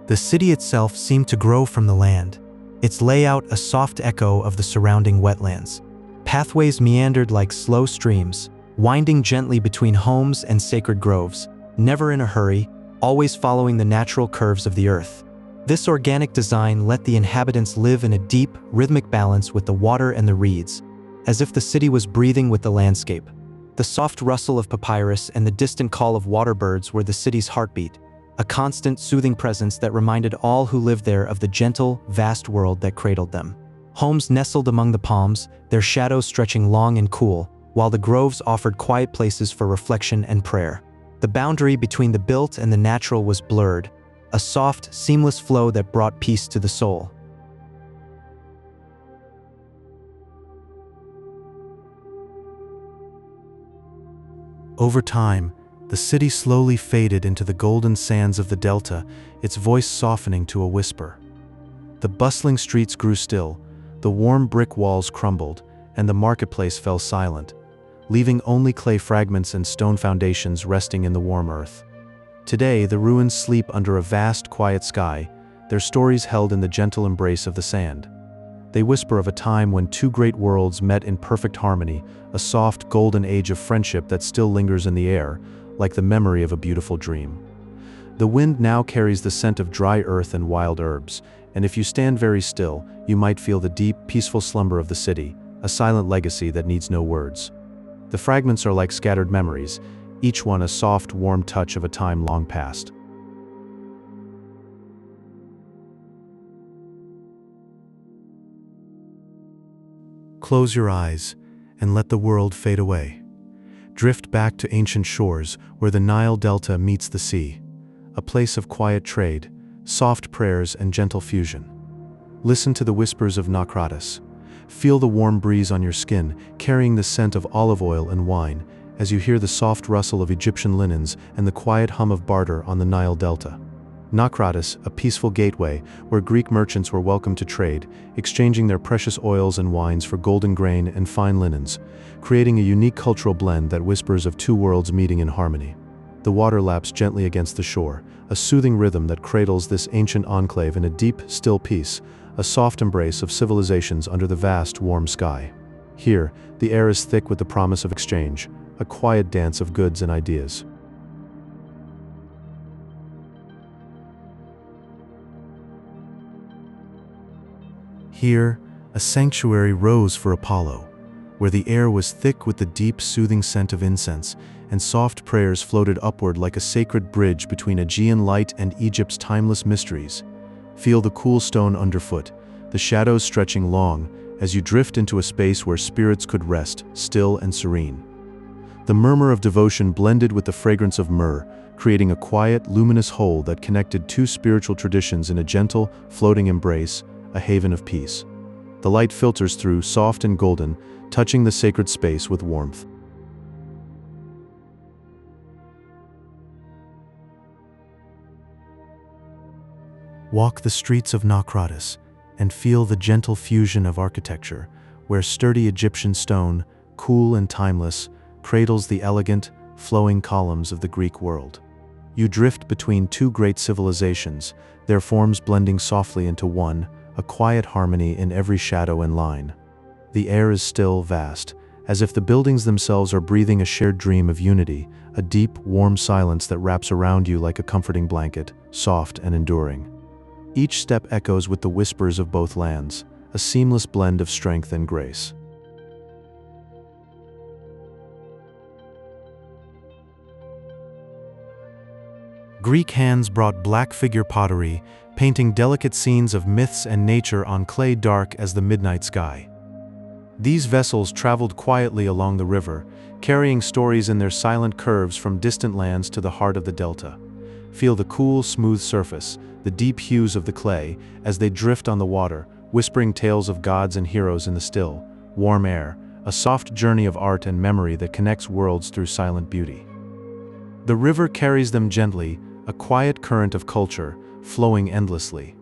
The city itself seemed to grow from the land, its layout a soft echo of the surrounding wetlands. Pathways meandered like slow streams, winding gently between homes and sacred groves, never in a hurry, always following the natural curves of the earth. This organic design let the inhabitants live in a deep, rhythmic balance with the water and the reeds, as if the city was breathing with the landscape. The soft rustle of papyrus and the distant call of water birds were the city's heartbeat, a constant, soothing presence that reminded all who lived there of the gentle, vast world that cradled them. Homes nestled among the palms, their shadows stretching long and cool, while the groves offered quiet places for reflection and prayer. The boundary between the built and the natural was blurred, a soft, seamless flow that brought peace to the soul. Over time, the city slowly faded into the golden sands of the delta, its voice softening to a whisper. The bustling streets grew still, the warm brick walls crumbled, and the marketplace fell silent, leaving only clay fragments and stone foundations resting in the warm earth. Today, the ruins sleep under a vast, quiet sky, their stories held in the gentle embrace of the sand. They whisper of a time when two great worlds met in perfect harmony, a soft, golden age of friendship that still lingers in the air, like the memory of a beautiful dream. The wind now carries the scent of dry earth and wild herbs, and if you stand very still, you might feel the deep, peaceful slumber of the city, a silent legacy that needs no words. The fragments are like scattered memories, each one a soft, warm touch of a time long past. Close your eyes and let the world fade away. Drift back to ancient shores where the Nile Delta meets the sea, a place of quiet trade, soft prayers and gentle fusion. Listen to the whispers of Naucratis. Feel the warm breeze on your skin, carrying the scent of olive oil and wine, as you hear the soft rustle of Egyptian linens and the quiet hum of barter on the Nile Delta. Naucratis, a peaceful gateway where Greek merchants were welcome to trade, exchanging their precious oils and wines for golden grain and fine linens, creating a unique cultural blend that whispers of two worlds meeting in harmony. The water laps gently against the shore, a soothing rhythm that cradles this ancient enclave in a deep, still peace, a soft embrace of civilizations under the vast, warm sky. Here, the air is thick with the promise of exchange, a quiet dance of goods and ideas. Here, a sanctuary rose for Apollo, where the air was thick with the deep, soothing scent of incense, and soft prayers floated upward like a sacred bridge between Aegean light and Egypt's timeless mysteries. Feel the cool stone underfoot, the shadows stretching long, as you drift into a space where spirits could rest, still and serene. The murmur of devotion blended with the fragrance of myrrh, creating a quiet, luminous whole that connected two spiritual traditions in a gentle, floating embrace, a haven of peace. The light filters through, soft and golden, touching the sacred space with warmth. Walk the streets of Naucratis and feel the gentle fusion of architecture, where sturdy Egyptian stone, cool and timeless, cradles the elegant, flowing columns of the Greek world. You drift between two great civilizations, their forms blending softly into one, a quiet harmony in every shadow and line. The air is still vast, as if the buildings themselves are breathing a shared dream of unity, a deep, warm silence that wraps around you like a comforting blanket, soft and enduring. Each step echoes with the whispers of both lands, a seamless blend of strength and grace. Greek hands brought black figure pottery, painting delicate scenes of myths and nature on clay dark as the midnight sky. These vessels traveled quietly along the river, carrying stories in their silent curves from distant lands to the heart of the delta. Feel the cool, smooth surface, the deep hues of the clay, as they drift on the water, whispering tales of gods and heroes in the still, warm air, a soft journey of art and memory that connects worlds through silent beauty. The river carries them gently, a quiet current of culture, flowing endlessly.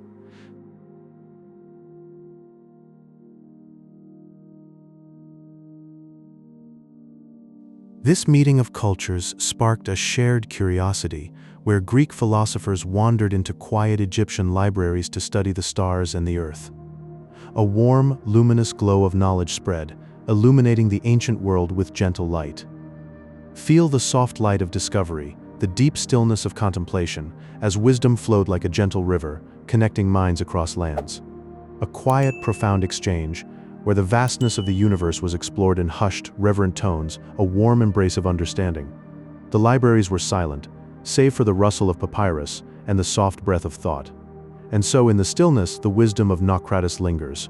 This meeting of cultures sparked a shared curiosity, where Greek philosophers wandered into quiet Egyptian libraries to study the stars and the earth. A warm, luminous glow of knowledge spread, illuminating the ancient world with gentle light. Feel the soft light of discovery, the deep stillness of contemplation, as wisdom flowed like a gentle river, connecting minds across lands. A quiet, profound exchange, where the vastness of the universe was explored in hushed, reverent tones, a warm embrace of understanding. The libraries were silent, save for the rustle of papyrus and the soft breath of thought. And so in the stillness, the wisdom of Naucratis lingers.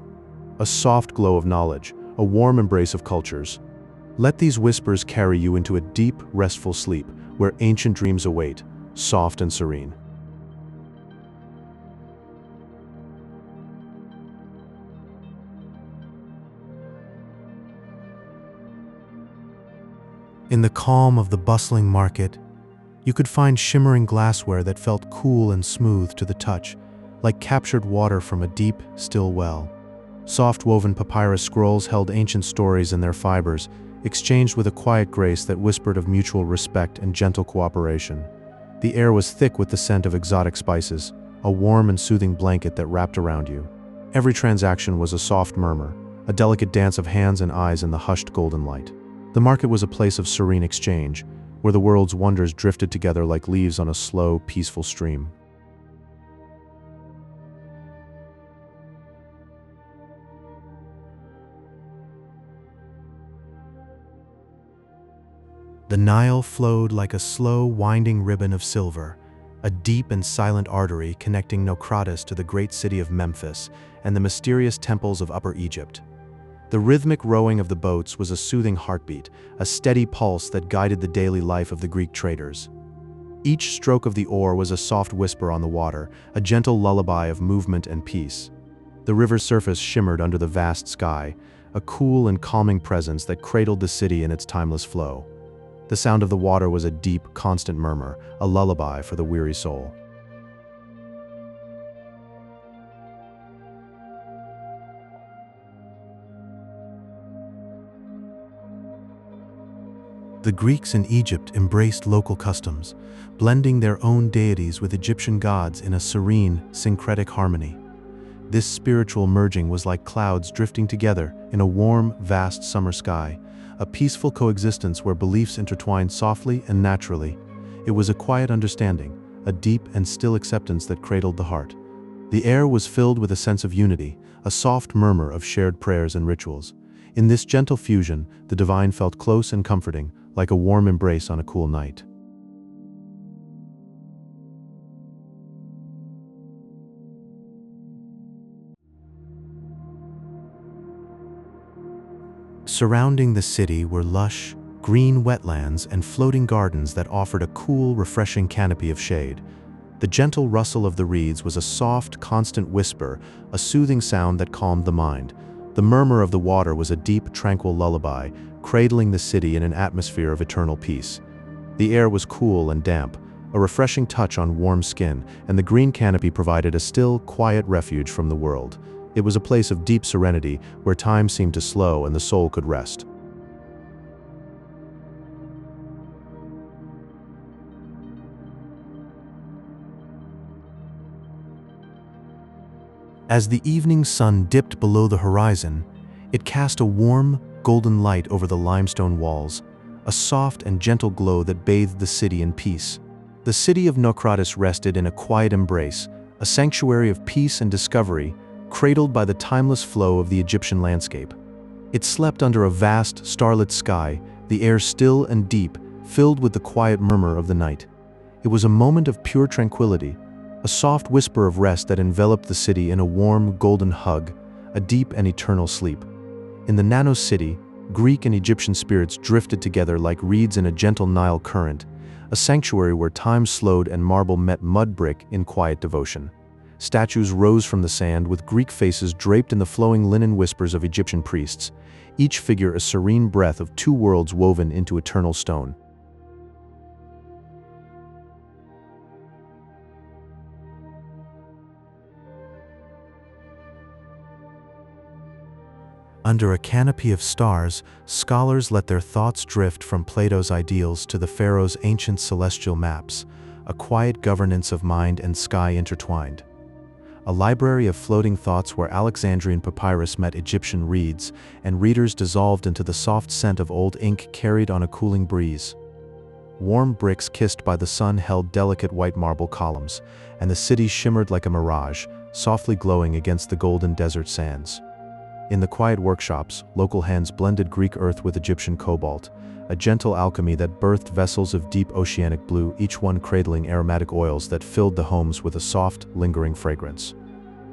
A soft glow of knowledge, a warm embrace of cultures. Let these whispers carry you into a deep, restful sleep, where ancient dreams await, soft and serene. In the calm of the bustling market, you could find shimmering glassware that felt cool and smooth to the touch, like captured water from a deep, still well. Soft-woven papyrus scrolls held ancient stories in their fibers, exchanged with a quiet grace that whispered of mutual respect and gentle cooperation. The air was thick with the scent of exotic spices, a warm and soothing blanket that wrapped around you. Every transaction was a soft murmur, a delicate dance of hands and eyes in the hushed golden light. The market was a place of serene exchange, where the world's wonders drifted together like leaves on a slow, peaceful stream. The Nile flowed like a slow, winding ribbon of silver, a deep and silent artery connecting Naucratis to the great city of Memphis and the mysterious temples of Upper Egypt. The rhythmic rowing of the boats was a soothing heartbeat, a steady pulse that guided the daily life of the Greek traders. Each stroke of the oar was a soft whisper on the water, a gentle lullaby of movement and peace. The river's surface shimmered under the vast sky, a cool and calming presence that cradled the city in its timeless flow. The sound of the water was a deep, constant murmur, a lullaby for the weary soul. The Greeks in Egypt embraced local customs, blending their own deities with Egyptian gods in a serene, syncretic harmony. This spiritual merging was like clouds drifting together in a warm, vast summer sky, a peaceful coexistence where beliefs intertwined softly and naturally. It was a quiet understanding, a deep and still acceptance that cradled the heart. The air was filled with a sense of unity, a soft murmur of shared prayers and rituals. In this gentle fusion, the divine felt close and comforting, like a warm embrace on a cool night. Surrounding the city were lush, green wetlands and floating gardens that offered a cool, refreshing canopy of shade. The gentle rustle of the reeds was a soft, constant whisper, a soothing sound that calmed the mind. The murmur of the water was a deep, tranquil lullaby, cradling the city in an atmosphere of eternal peace. The air was cool and damp, a refreshing touch on warm skin, and the green canopy provided a still, quiet refuge from the world. It was a place of deep serenity where time seemed to slow and the soul could rest. As the evening sun dipped below the horizon, it cast a warm, golden light over the limestone walls, a soft and gentle glow that bathed the city in peace. The city of Naucratis rested in a quiet embrace, a sanctuary of peace and discovery, cradled by the timeless flow of the Egyptian landscape. It slept under a vast, starlit sky, the air still and deep, filled with the quiet murmur of the night. It was a moment of pure tranquility, a soft whisper of rest that enveloped the city in a warm, golden hug, a deep and eternal sleep. In the Nanos city, Greek and Egyptian spirits drifted together like reeds in a gentle Nile current, a sanctuary where time slowed and marble met mud brick in quiet devotion. Statues rose from the sand with Greek faces draped in the flowing linen whispers of Egyptian priests, each figure a serene breath of two worlds woven into eternal stone. Under a canopy of stars, scholars let their thoughts drift from Plato's ideals to the Pharaohs' ancient celestial maps, a quiet governance of mind and sky intertwined. A library of floating thoughts where Alexandrian papyrus met Egyptian reeds, and readers dissolved into the soft scent of old ink carried on a cooling breeze. Warm bricks kissed by the sun held delicate white marble columns, and the city shimmered like a mirage, softly glowing against the golden desert sands. In the quiet workshops, local hands blended Greek earth with Egyptian cobalt, a gentle alchemy that birthed vessels of deep oceanic blue, each one cradling aromatic oils that filled the homes with a soft, lingering fragrance.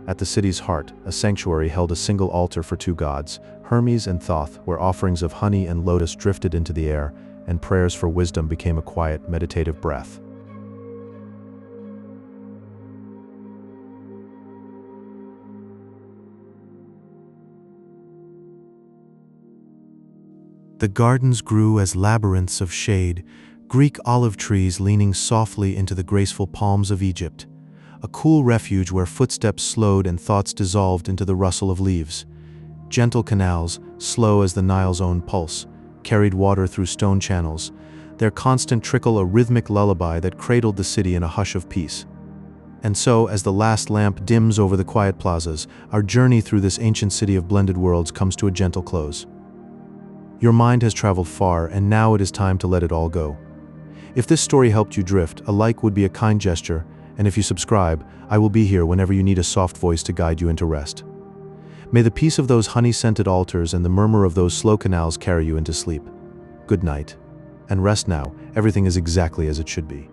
At the city's heart, a sanctuary held a single altar for two gods, Hermes and Thoth, where offerings of honey and lotus drifted into the air, and prayers for wisdom became a quiet, meditative breath. The gardens grew as labyrinths of shade, Greek olive trees leaning softly into the graceful palms of Egypt, a cool refuge where footsteps slowed and thoughts dissolved into the rustle of leaves. Gentle canals, slow as the Nile's own pulse, carried water through stone channels, their constant trickle a rhythmic lullaby that cradled the city in a hush of peace. And so, as the last lamp dims over the quiet plazas, our journey through this ancient city of blended worlds comes to a gentle close. Your mind has traveled far, and now it is time to let it all go. If this story helped you drift, a like would be a kind gesture, and if you subscribe, I will be here whenever you need a soft voice to guide you into rest. May the peace of those honey-scented altars and the murmur of those slow canals carry you into sleep. Good night. And rest now, everything is exactly as it should be.